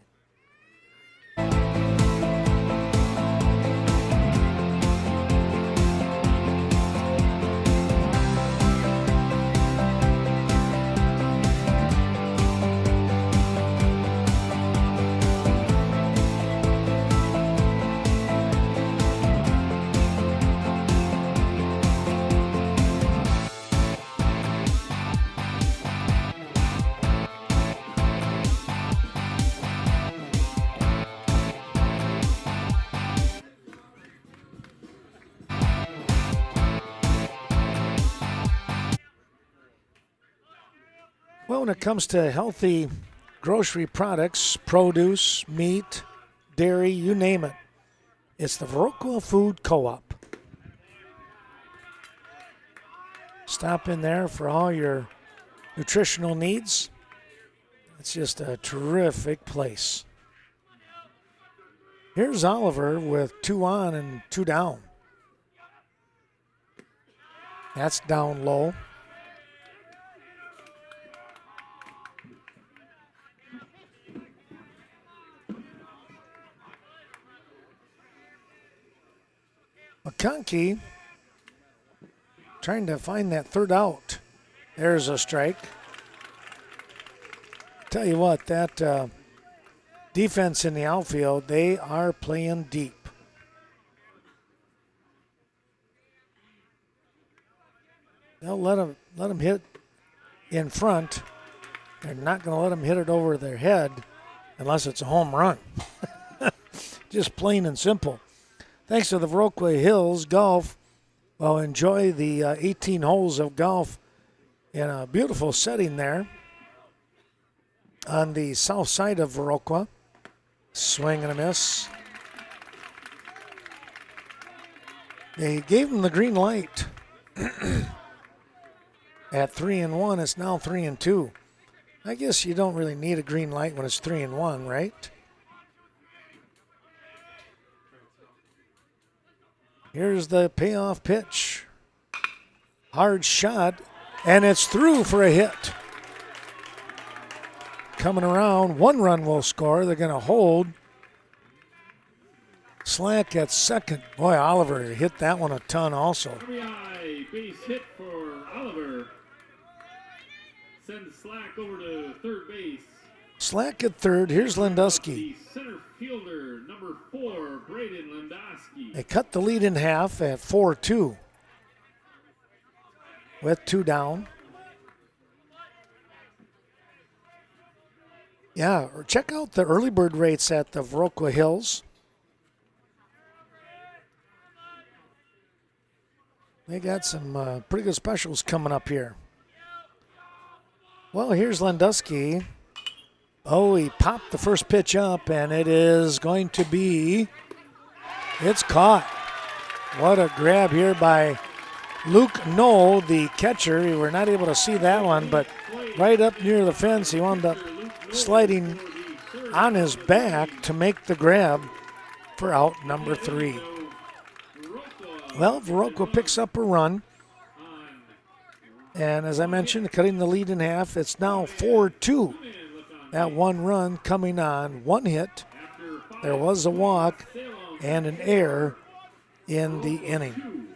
Well, when it comes to healthy grocery products, produce, meat, dairy, you name it, it's the Viroqua Food Co-op. Stop in there for all your nutritional needs. It's just a terrific place. Here's Oliver with 2 on and 2 down. That's down low. McConkey trying to find that third out. There's a strike. Tell you what, that defense in the outfield, they are playing deep. They'll let them hit in front. They're not going to let them hit it over their head unless it's a home run. Just plain and simple. Thanks to the Viroqua Hills Golf. Well, enjoy the 18 holes of golf in a beautiful setting there on the south side of Viroqua. Swing and a miss. They gave them the green light. At 3-1, it's now 3-2. I guess you don't really need a green light when it's 3-1, right? Here's the payoff pitch. Hard shot, and it's through for a hit. Coming around, 1 run will score. They're going to hold. Slack at second. Boy, Oliver hit that one a ton also. RBI base hit for Oliver. Send Slack over to third base. Slack at third. Here's Lindusky. The center fielder, number 4, Braden Lindusky. They cut the lead in half at 4-2 with 2 down. Yeah, check out the early bird rates at the Viroqua Hills. They got some pretty good specials coming up here. Well, here's Lindusky. Oh, he popped the first pitch up, and it is going to be, it's caught. What a grab here by Luke Knoll, the catcher. We were not able to see that one, but right up near the fence, he wound up sliding on his back to make the grab for out number 3. Well, Viroqua picks up a run. And as I mentioned, cutting the lead in half, it's now 4-2. That 1 run coming on 1 hit. There was a walk and an error in the inning.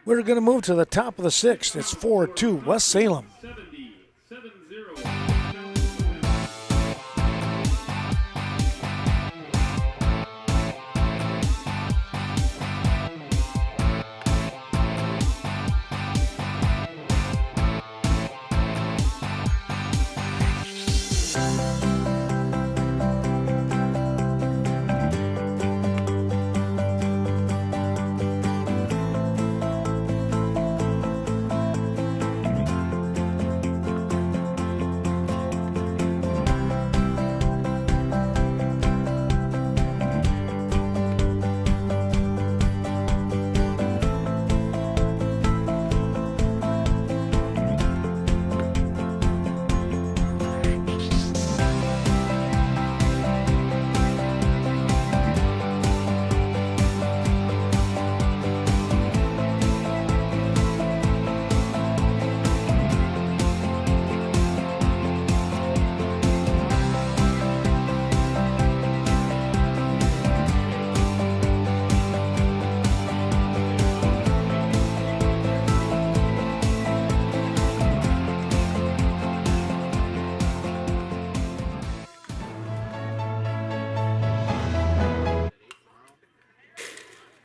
We're going to move to the top of the 6th. It's 4-2, West Salem. 70-70.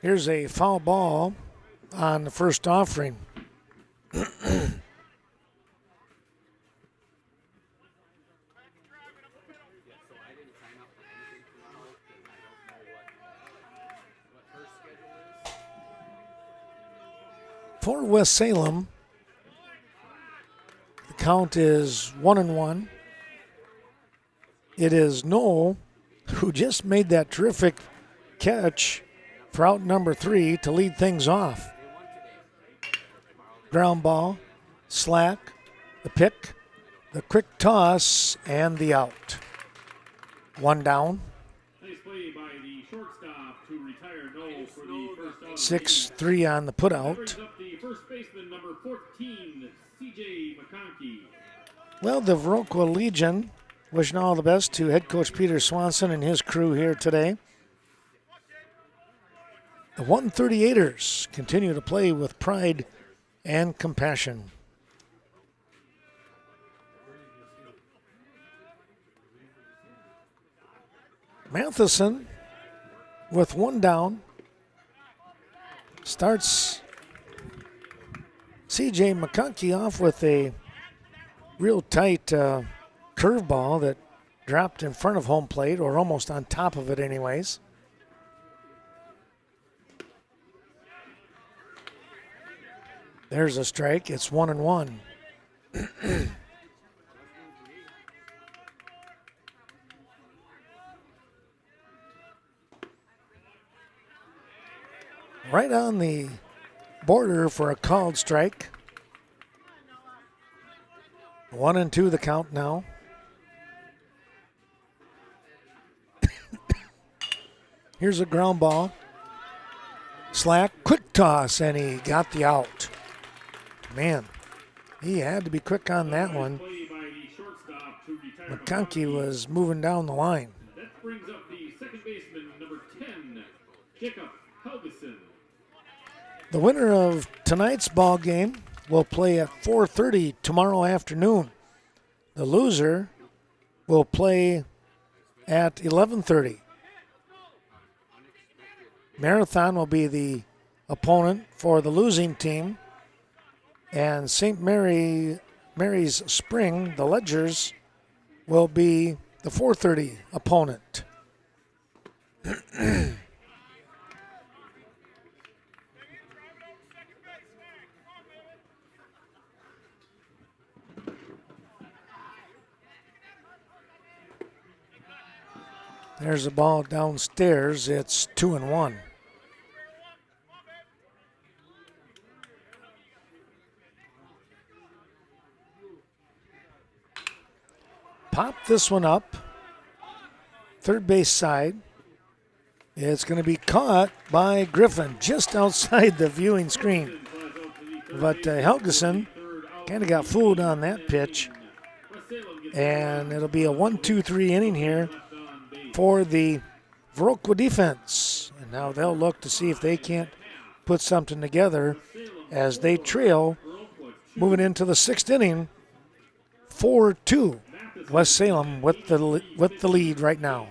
Here's a foul ball on the first offering. For West Salem, the count is 1-1. It is Knoll who just made that terrific catch for out number 3 to lead things off. Ground ball, Slack, the pick, the quick toss, and the out. 1 down. Nice play by the shortstop to retire Knoll for the first out. 6-3 on the put That out. brings up the first baseman, number 14, C.J. McConkey. Well, the Viroqua Legion wishing all the best to head coach Peter Swanson and his crew here today. The 138ers continue to play with pride and compassion. Matheson with one down starts C.J. McConkey off with a real tight curveball that dropped in front of home plate, or almost on top of it anyways. There's a strike. It's 1-1. Right on the border for a called strike. 1-2 the count now. Here's a ground ball. Slack, quick toss, and he got the out. Man, he had to be quick on that one. McConkey was moving down the line. That brings up the second baseman, number 10, Jacob Helgeson. The winner of tonight's ball game will play at 4:30 tomorrow afternoon. The loser will play at 11:30. Marathon will be the opponent for the losing team, and St. Mary's Spring, the Ledgers, will be the 4:30 opponent. There's the ball downstairs. It's 2-1. Pop this one up. Third base side. It's going to be caught by Griffin just outside the viewing screen. But Helgeson kind of got fooled on that pitch. And it'll be a 1-2-3 inning here for the Viroqua defense. And now they'll look to see if they can't put something together as they trail moving into the sixth inning. 4-2. West Salem with the lead right now.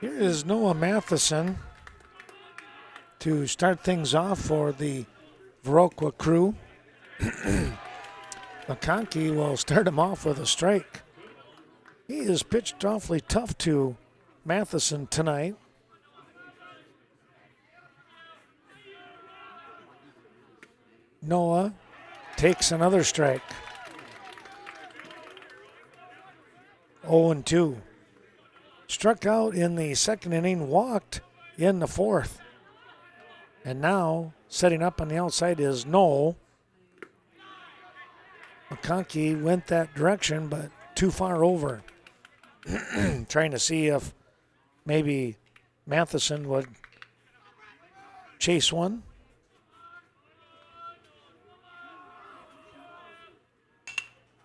Here is Noah Matheson to start things off for the Viroqua crew. McConkey will start him off with a strike. He has pitched awfully tough to Matheson tonight. Noah takes another strike. 0-2. Struck out in the second inning, walked in the fourth. And now setting up on the outside is Knoll. McConkey went that direction, but too far over. Trying to see if maybe Matheson would chase one.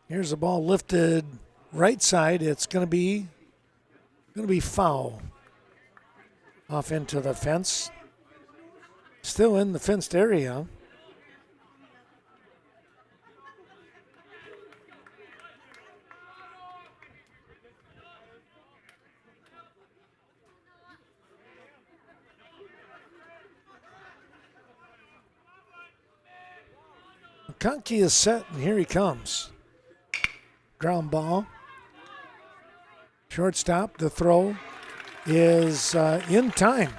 Here's the ball lifted right side. It's going to be foul. Off into the fence. Still in the fenced area. McConkey is set, and here he comes. Ground ball. Shortstop, the throw is in time.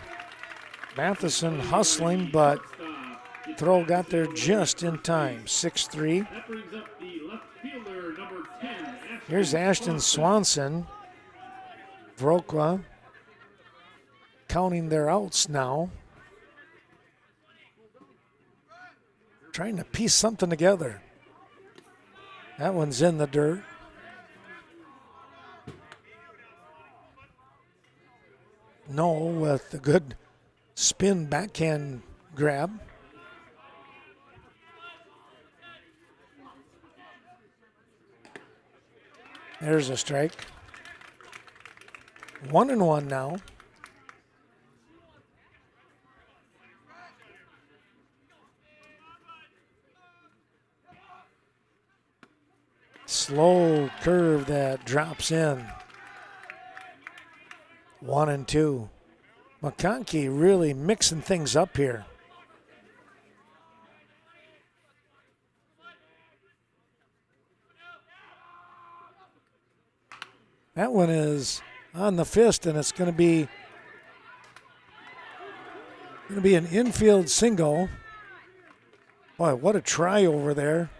Matheson hustling, but throw got there just in time. 6-3. That brings up the left fielder, number 10. Here's Ashton Swanson. Viroqua counting their outs now. Trying to piece something together. That one's in the dirt. Knoll with a good spin backhand grab. There's a strike. 1-1 now. Slow curve that drops in. 1-2. McConkey really mixing things up here. That one is on the fist, and it's going to be an infield single. Boy, what a try over there.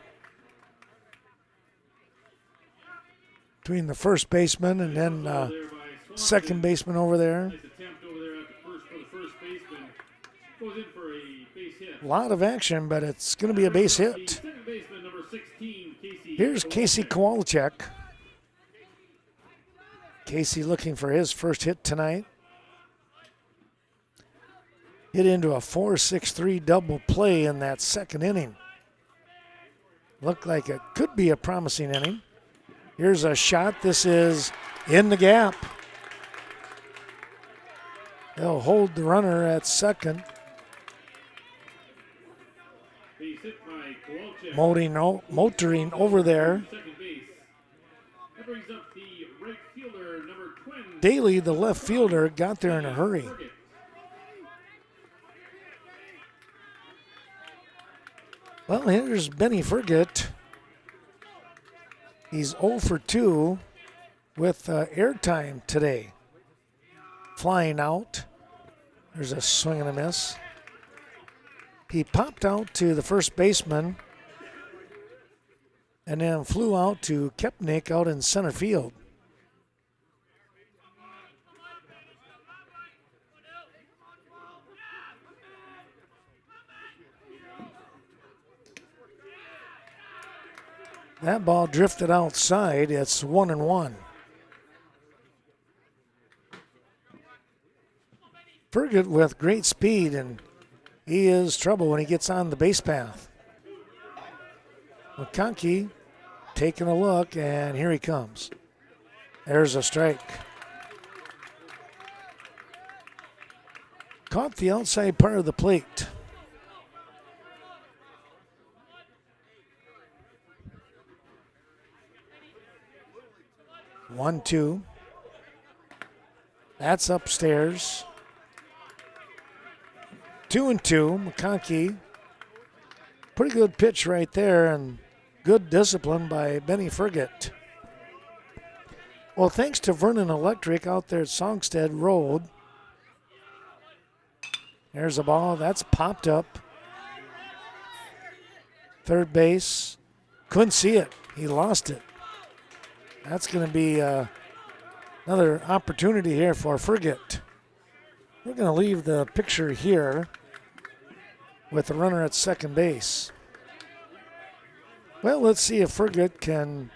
Between the first baseman and then second baseman over there. Nice attempt over there for the first baseman. Goes in for a base hit. A lot of action, but it's going to be a base hit. Second baseman, number 16, Casey. Here's Casey Kowalczyk. Casey looking for his first hit tonight. Hit into a 4-6-3 double play in that second inning. Looked like it could be a promising inning. Here's a shot. This is in the gap. They'll hold the runner at second. Base hit by Kowalczyk. Motoring over there. Second base. That brings up the right fielder, number 20. Daly, the left fielder, got there in a hurry. Well, here's Benny Fergit. He's 0 for 2 with airtime today. Flying out. There's a swing and a miss. He popped out to the first baseman and then flew out to Kepnick out in center field. That ball drifted outside. It's 1-1. Fergit with great speed, and he is trouble when he gets on the base path. McConkey taking a look, and here he comes. There's a strike. Caught the outside part of the plate. One, two. That's upstairs. 2-2. McConkey. Pretty good pitch right there, and good discipline by Benny Fergit. Well, thanks to Vernon Electric out there at Songstead Road. There's a ball. That's popped up. Third base. Couldn't see it. He lost it. That's going to be another opportunity here for Fergit. We're going to leave the picture here. with the runner at second base. Well, let's see if Fergut can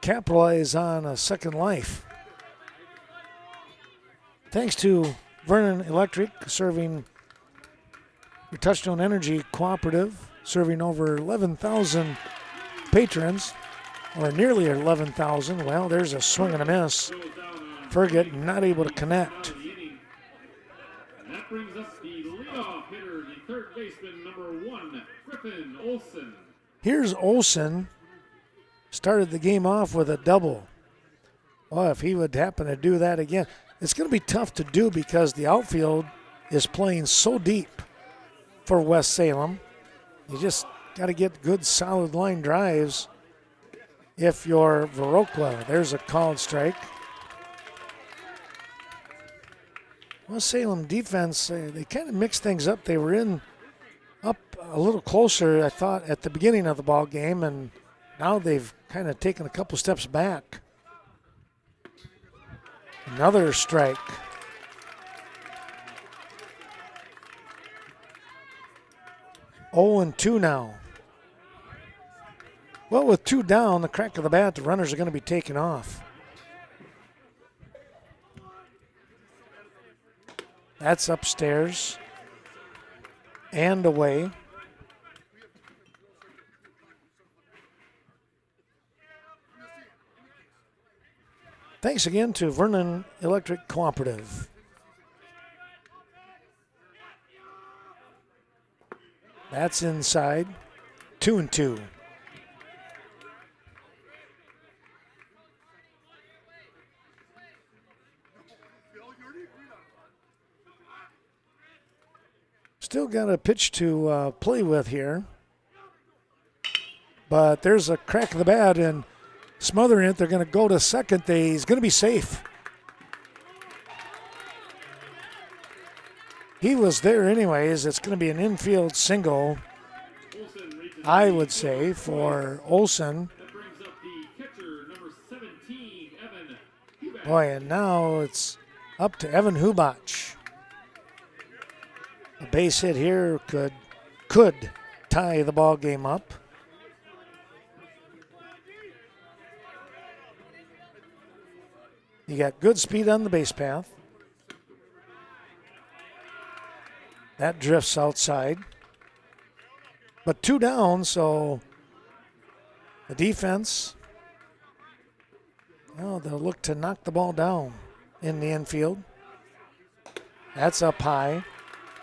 capitalize on a second life. Thanks to Vernon Electric, serving your Touchstone Energy Cooperative, serving over 11,000 patrons, or nearly 11,000. Well, there's a swing and a miss. Fergut not able to connect. And that brings us the leadoff hitter, the third baseman, number 1, Griffin Olson. Here's Olson. Started the game off with a double. Well, if he would happen to do that again, it's going to be tough to do because the outfield is playing so deep for West Salem. You just got to get good, solid line drives if you're Viroqua. There's a called strike. West Salem defense, they kind of mixed things up. They were in up a little closer, I thought, at the beginning of the ball game, and now they've kind of taken a couple steps back. Another strike. Oh, and 2 now. Well, with 2 down, the crack of the bat, the runners are going to be taken off. That's upstairs and away. Thanks again to Vernon Electric Cooperative. That's inside. 2-2. Still got a pitch to play with here. But there's a crack of the bat and smothering it. They're going to go to second. He's going to be safe. He was there anyways. It's going to be an infield single, I would say, for Olson. That brings up the catcher, number 17, Evan Hubach. Boy, and now it's up to Evan Hubach. A base hit here could tie the ball game up. You got good speed on the base path. That drifts outside. But 2 down, so the defense, they'll look to knock the ball down in the infield. That's up high,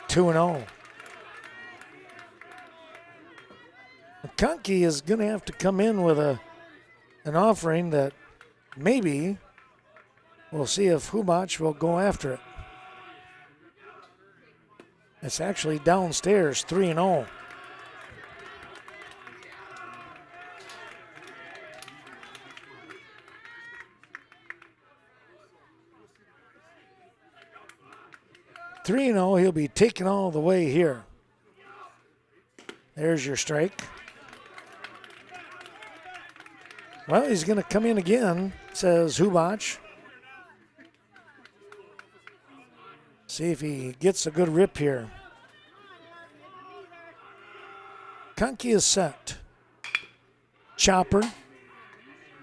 2-0. McConkey is going to have to come in with an offering that maybe we'll see if Hubach will go after it. It's actually downstairs, 3-0. He'll be taken all the way here. There's your strike. Well, he's going to come in again, says Hubach. See if he gets a good rip here. Conkey is set. Chopper.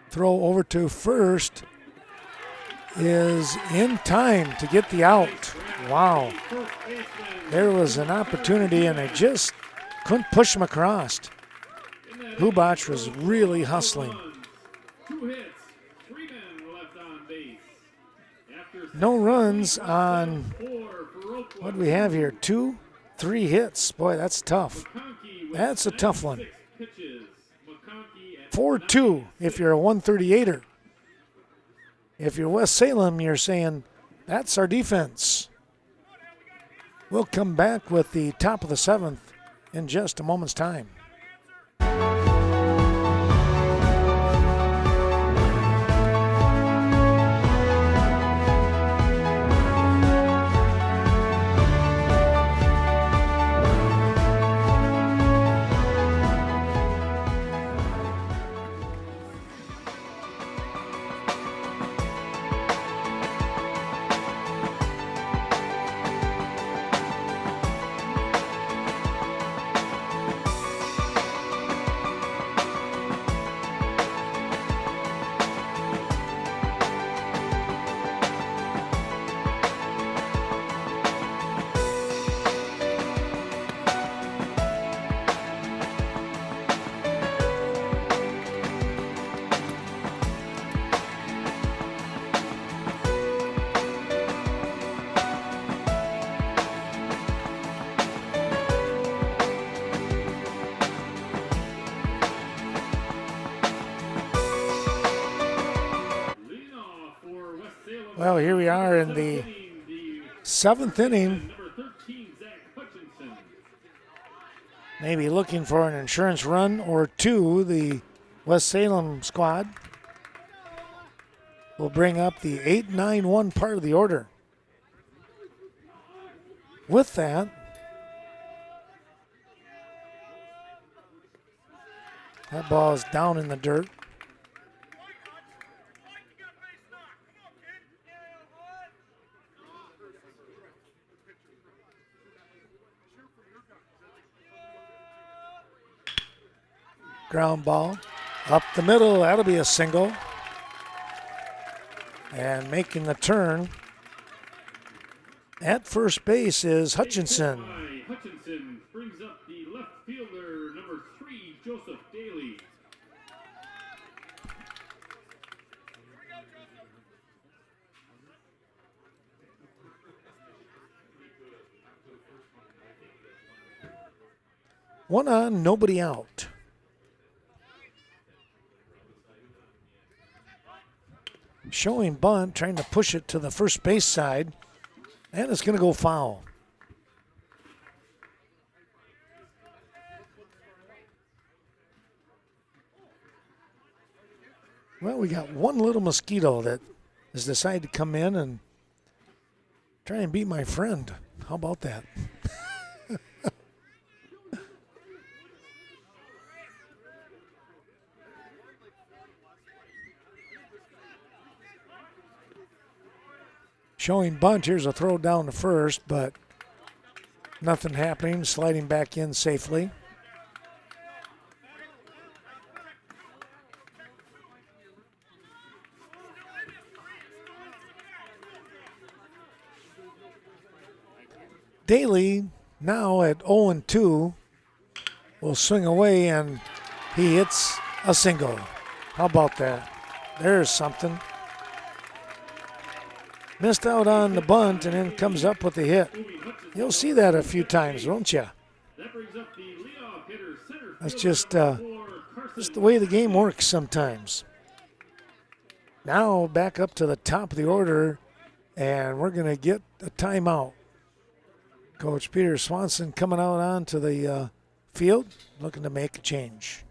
Throw over to first is in time to get the out. Wow. There was an opportunity and they just couldn't push him across. Hubach was really hustling. 2 hits, 3 men left on base. No runs on, what do we have here? 2, 3 hits. Boy, that's tough. That's a tough one. 4-2 if you're a 138er. If you're West Salem, you're saying, that's our defense. We'll come back with the top of the 7th in just a moment's time. Well, here we are in the seventh inning. Number 13, Zach Hutchinson. Maybe looking for an insurance run or two. The West Salem squad will bring up the 8-9-1 part of the order. With that, that ball is down in the dirt. Ground ball up the middle. That'll be a single. And making the turn at first base is Hutchinson. Hutchinson brings up the left fielder, number 3, Joseph Daly. One on, nobody out. Showing bunt, trying to push it to the first base side, and it's going to go foul. Well, we got one little mosquito that has decided to come in and try and be my friend. How about that? Showing bunt. Here's a throw down to first, but nothing happening. Sliding back in safely. Daly, now at 0-2, will swing away, and he hits a single. How about that? There's something. Missed out on the bunt and then comes up with the hit. You'll see that a few times, won't you? That's just the way the game works sometimes. Now back up to the top of the order, and we're going to get a timeout. Coach Peter Swanson coming out onto the field, looking to make a change.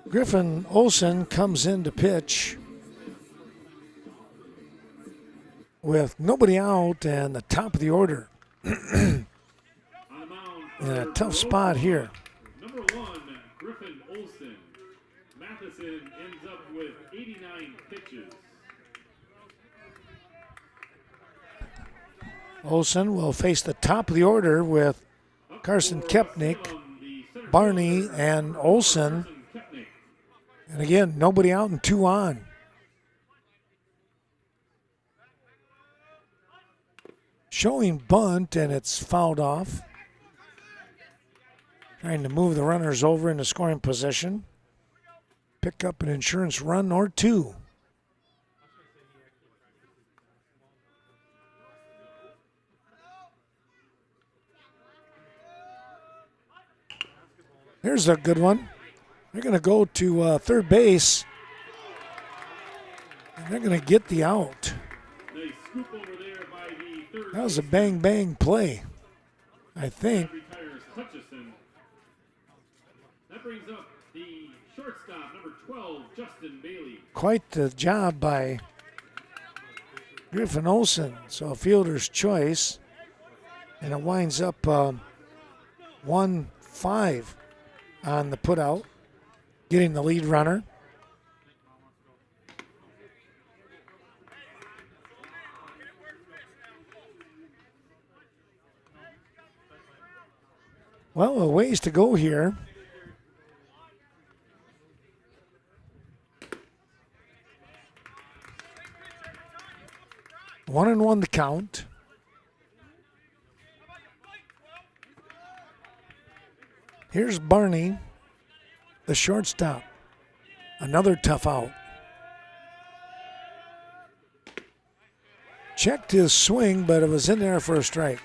Griffin Olsen comes in to pitch with nobody out and the top of the order. In a tough spot here. Number 1, Griffin Olsen. Matheson ends up with 89 pitches. Olsen will face the top of the order with Carson Kepnick, Barney, and Olsen. And again, nobody out and 2 on. Showing bunt, and it's fouled off. Trying to move the runners over into scoring position. Pick up an insurance run or two. There's a good one. They're going to go to third base. And they're going to get the out. Nice scoop over there by the third. That was a bang-bang play, I think. That retires Hutchison. That brings up the shortstop, number 12, Justin Bailey. Quite the job by Griffin Olsen. So a fielder's choice. And it winds up 1-5 on the putout, getting the lead runner. Well, a ways to go here. One and one to count. Here's Barney, the shortstop. Another tough out. Checked his swing, but it was in there for a strike.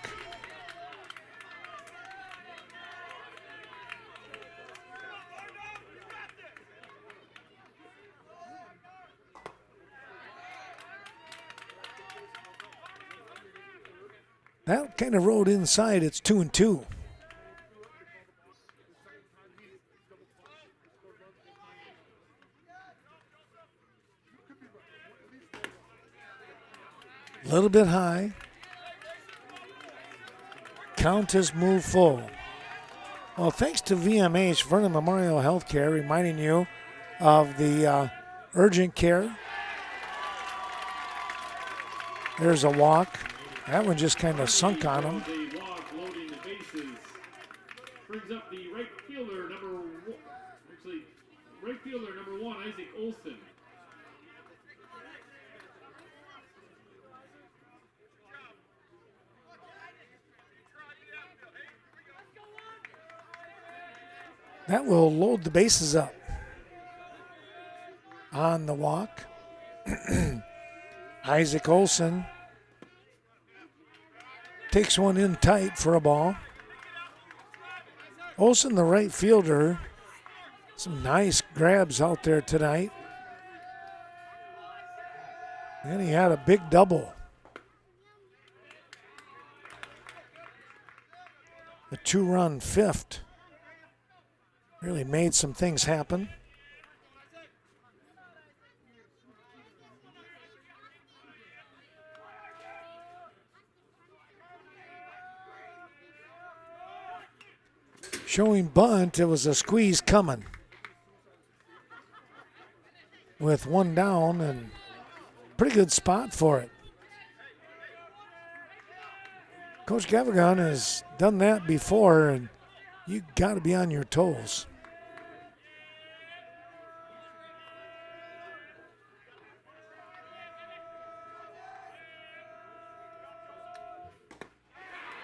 That kind of rode inside. It's 2-2. A little bit high. Count has moved full. Well, thanks to VMH, Vernon Memorial Healthcare, reminding you of the urgent care. There's a walk. That one just kind of sunk on him. A walk loading the bases. Brings up the right fielder, number one, Isaac Olson. That will load the bases up. On the walk, Isaac Olson takes one in tight for a ball. Olson, the right fielder, some nice grabs out there tonight. And he had a big double. The 2-run fifth really made some things happen. Showing bunt, it was a squeeze coming. With one down and pretty good spot for it. Coach Gavagon has done that before, and you got to be on your toes.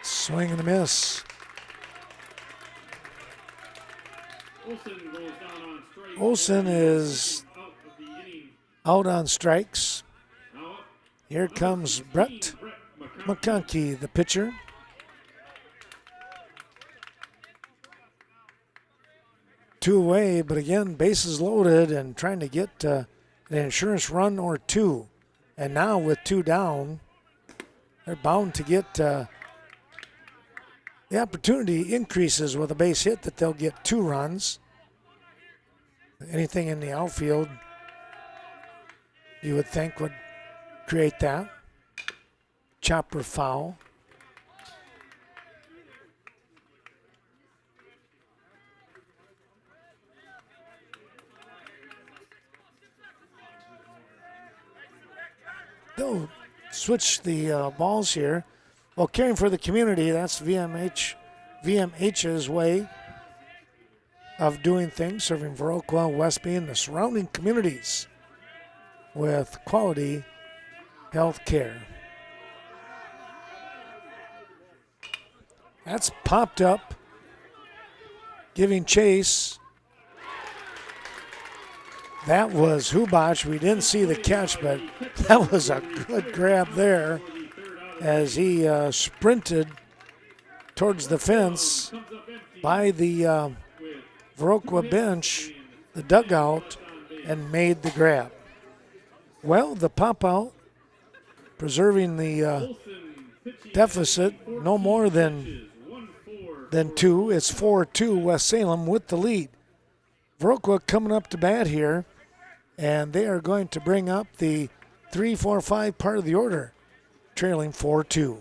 Swing and a miss. Olson is out on strikes. Here comes Brett McConkey, the pitcher. Two away, but again, bases loaded and trying to get an insurance run or two. And now with two down, they're bound to get the opportunity increases with a base hit that they'll get 2 runs. Anything in the outfield, you would think would create that. Chopper foul. They'll switch the balls here. Well, caring for the community, that's VMH's way of doing things, serving Viroqua, Westby, and the surrounding communities with quality health care. That's popped up, giving chase. That was Hubach. We didn't see the catch, but that was a good grab there as he sprinted towards the fence by the Viroqua bench, the dugout, and made the grab. Well, the pop out, preserving the deficit, no more than 2. It's 4-2, West Salem with the lead. Viroqua coming up to bat here, and they are going to bring up the 3-4-5 part of the order, trailing 4-2.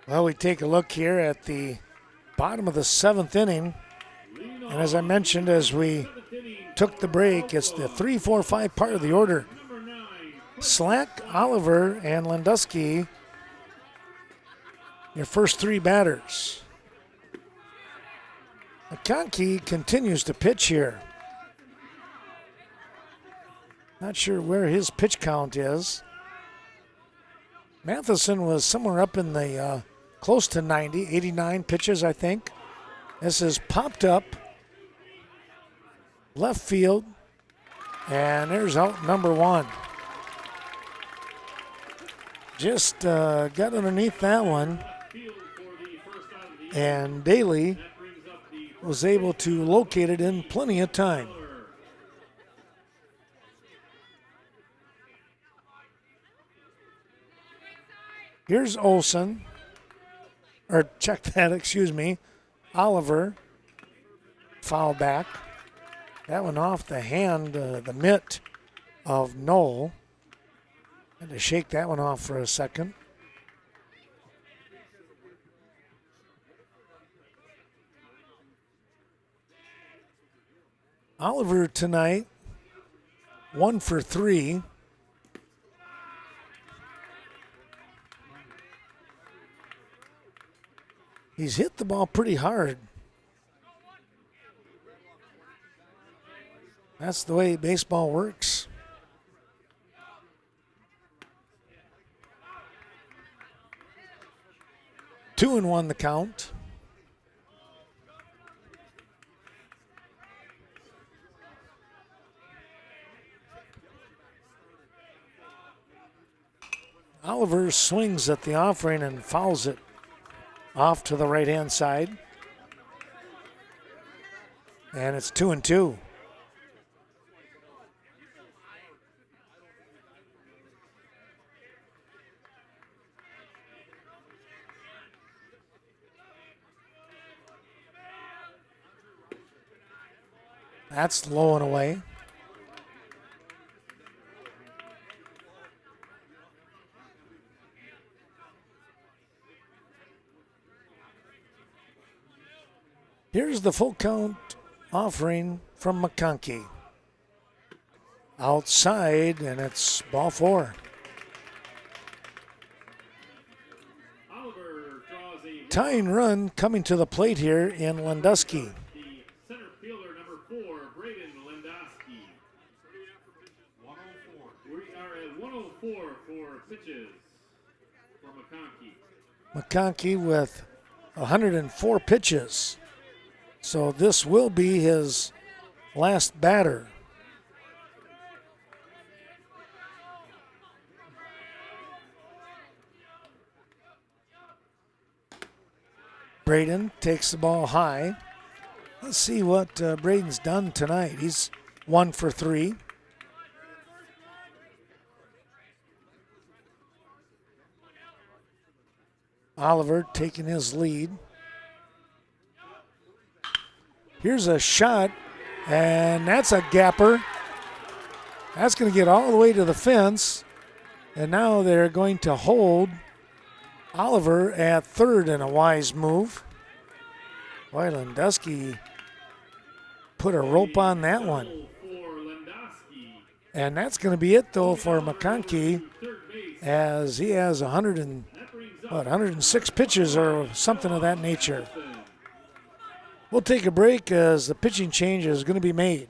Well, we take a look here at the bottom of the 7th inning. And as I mentioned, as we took the break, it's the 3-4-5 part of the order. Slack, Oliver, and Landusky, your first 3 batters. McConkey continues to pitch here. Not sure where his pitch count is. Matheson was somewhere up in the close to 90, 89 pitches, I think. This is popped up left field, and there's out number 1. Just got underneath that one, and Daly was able to locate it in plenty of time. Here's Olson, or check that, excuse me. Oliver, foul back. That one off the hand, the mitt of Knoll. Had to shake that one off for a second. Oliver tonight, 1 for 3. He's hit the ball pretty hard. That's the way baseball works. Two and 1 the count. Oliver swings at the offering and fouls it off to the right-hand side. And it's 2 and 2. That's low and away. Here's the full count offering from McConkey. Outside, and it's ball 4. Oliver draws a Tying run coming to the plate here in Landusky. the center fielder number 4, Braden Lendowski. 104. We are at 104 for pitches for McConkey. McConkey with 104 pitches. So this will be his last batter. Braden takes the ball high. Let's see what Braden's done tonight. He's 1 for 3. Oliver taking his lead. Here's a shot, and that's a gapper. That's going to get all the way to the fence, and now they're going to hold Oliver at third in a wise move. Boy, Landusky put a rope on that one. And that's going to be it, though, for McConkey, as he has 106 pitches or something of that nature. We'll take a break as the pitching change is going to be made.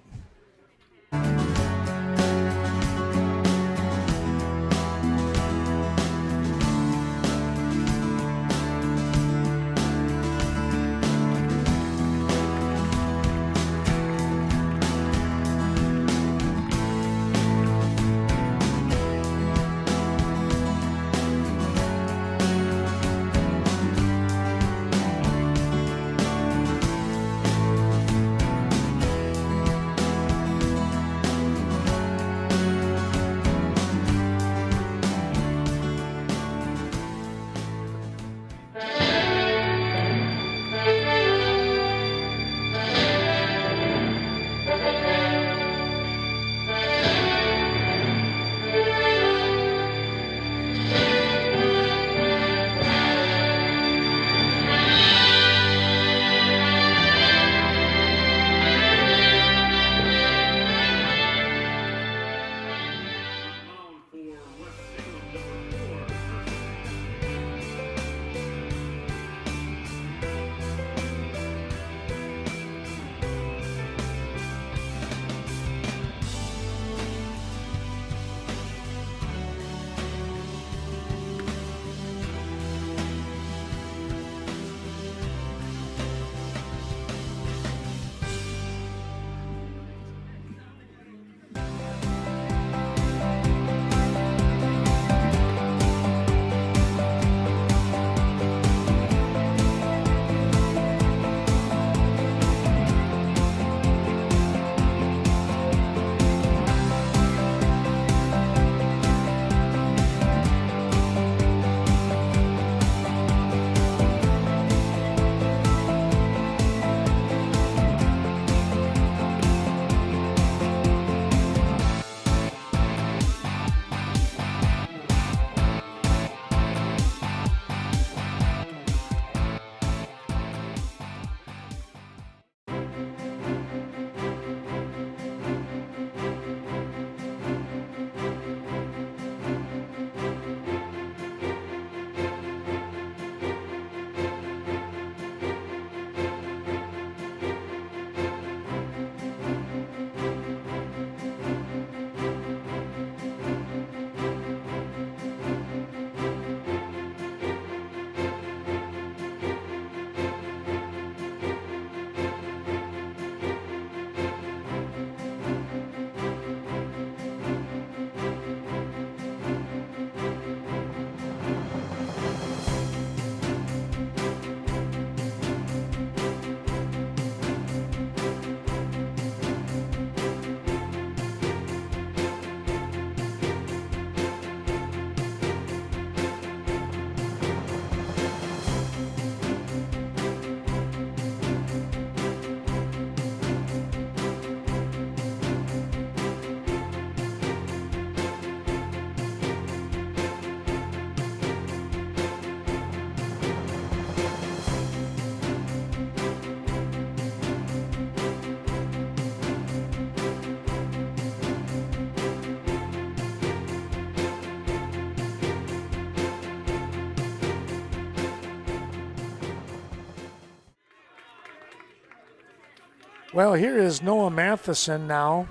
Well, here is Noah Matheson now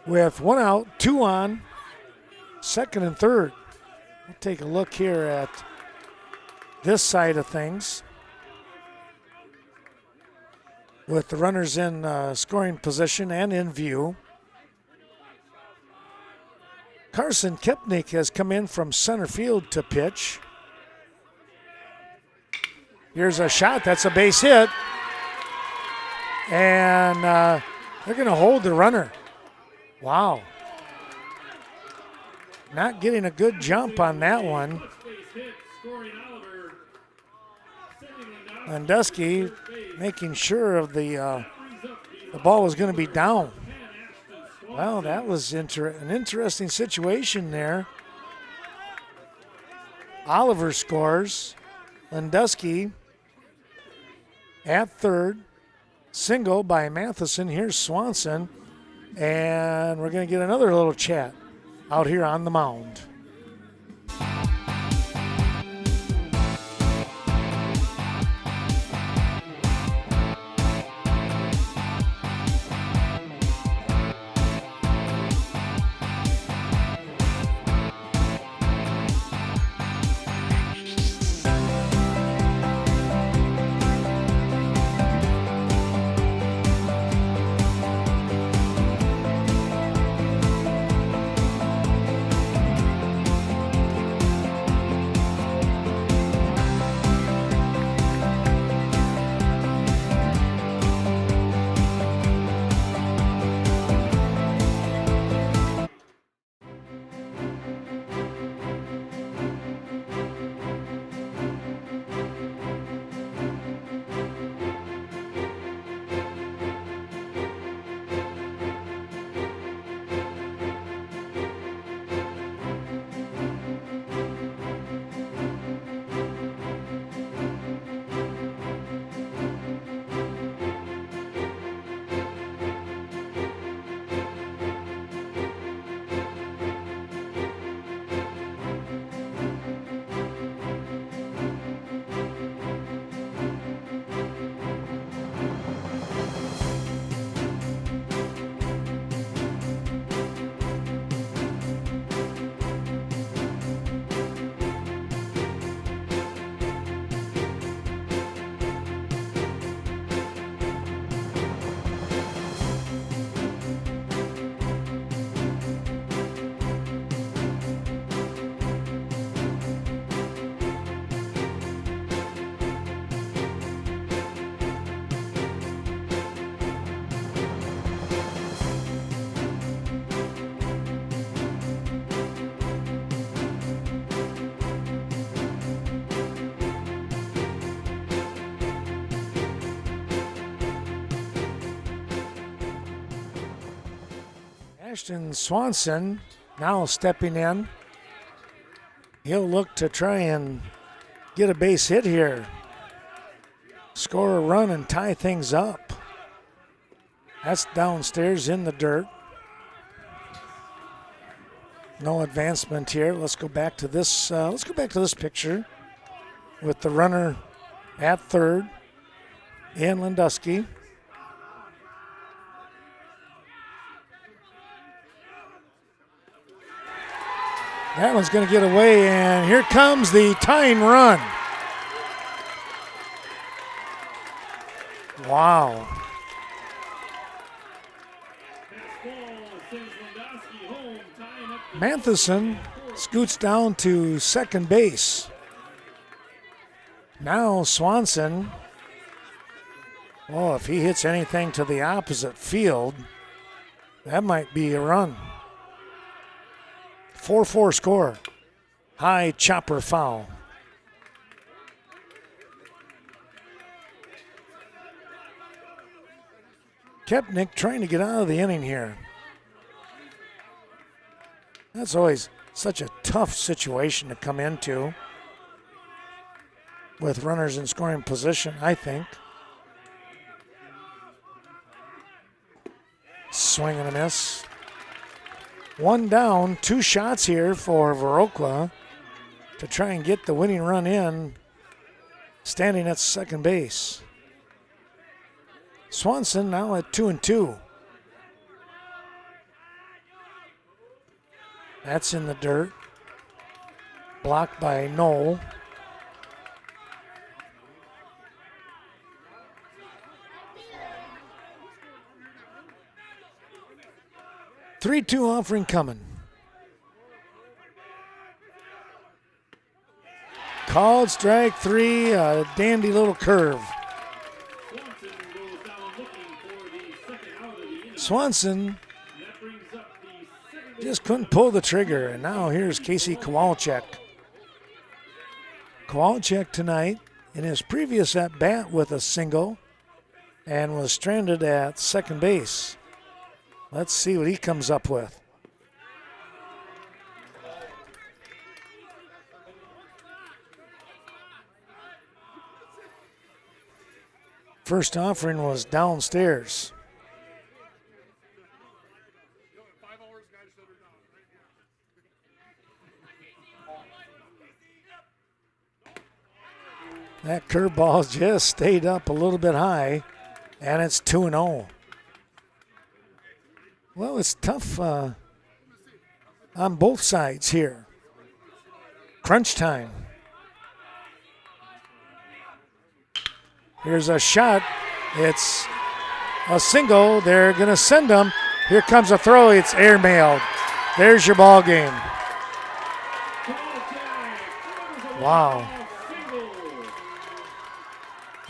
with 1 out, 2 on, second and third. We'll take a look here at this side of things with the runners in scoring position and in view. Carson Kepnick has come in from center field to pitch. Here's a shot. That's a base hit. And they're going to hold the runner. Wow. Not getting a good jump on that one. Landusky making sure of the ball was going to be down. Well, that was an interesting situation there. Oliver scores. Landusky at third. Single by Matheson. Here's Swanson. And we're going to get another little chat out here on the mound. Ashton Swanson now stepping in. He'll look to try and get a base hit here. Score a run and tie things up. That's downstairs in the dirt. No advancement here. Let's go back to this. Picture with the runner at third and Landusky. That one's going to get away, and here comes the tying run. Wow. Matheson scoots down to second base. Now Swanson, if he hits anything to the opposite field, that might be a run. 4-4 score. High chopper foul. Kepnick trying to get out of the inning here. That's always such a tough situation to come into with runners in scoring position, I think. Swing and a miss. One down, 2 shots here for Viroqua to try and get the winning run in, standing at second base. Swanson now at 2-2. That's in the dirt. Blocked by Knoll. Three-two offering coming. Called strike three, a dandy little curve. Swanson just couldn't pull the trigger, and now here's Casey Kowalczyk. Kowalczyk tonight in his previous at-bat with a single and was stranded at second base. Let's see what he comes up with. First offering was downstairs. That curveball just stayed up a little bit high, and it's 2-0. Well, it's tough on both sides here. Crunch time. Here's a shot. It's a single. They're going to send him. Here comes a throw. It's airmailed. There's your ball game. Wow.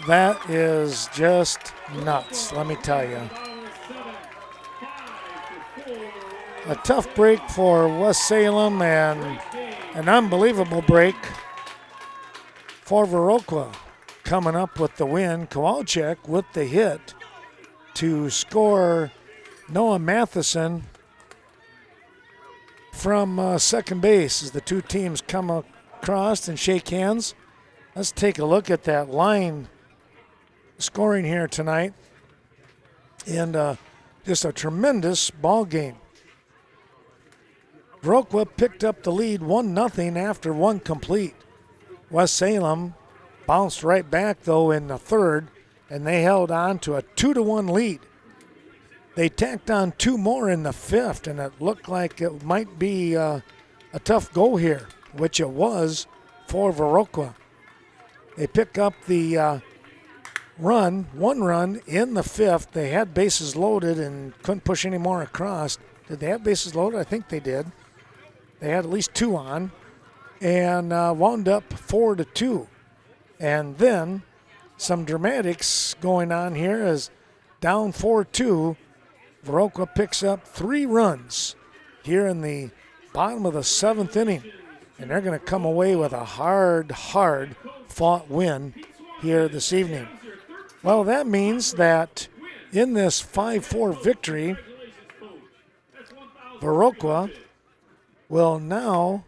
That is just nuts, let me tell you. A tough break for West Salem and an unbelievable break for Viroqua. Coming up with the win, Kowalczyk with the hit to score Noah Matheson from second base as the two teams come across and shake hands. Let's take a look at that line scoring here tonight, and just a tremendous ball game. Viroqua picked up the lead 1-0 after one complete. West Salem bounced right back though in the third, and they held on to a 2-1 lead. They tacked on two more in the fifth, and it looked like it might be a tough go here, which it was for Viroqua. They pick up the one run in the fifth. They had bases loaded and couldn't push any more across. Did they have bases loaded? I think they did. They had at least two on, and wound up 4-2. And then some dramatics going on here as down 4-2. Viroqua picks up 3 runs here in the bottom of the 7th inning, and they're going to come away with a hard fought win here this evening. Well, that means that in this 5-4 victory, Viroqua will now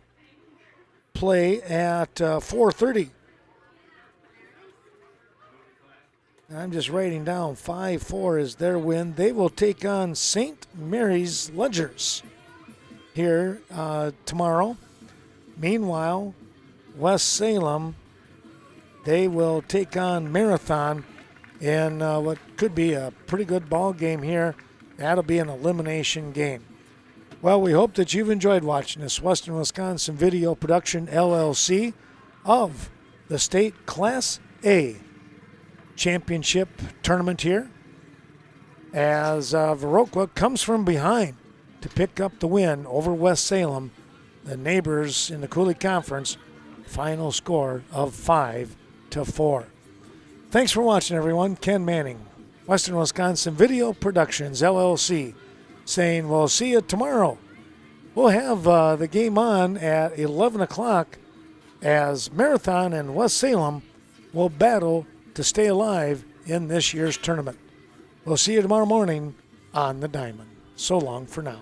play at 4:30. I'm just writing down 5-4 is their win. They will take on St. Mary's Ledgers here tomorrow. Meanwhile, West Salem, they will take on Marathon in what could be a pretty good ball game here. That'll be an elimination game. Well, we hope that you've enjoyed watching this Western Wisconsin Video Production LLC of the State Class A Championship Tournament here, as Viroqua comes from behind to pick up the win over West Salem, the neighbors in the Cooley Conference. Final score of 5-4. Thanks for watching, everyone. Ken Manning, Western Wisconsin Video Productions LLC, saying we'll see you tomorrow. We'll have the game on at 11 o'clock as Marathon and West Salem will battle to stay alive in this year's tournament. We'll see you tomorrow morning on the Diamond. So long for now.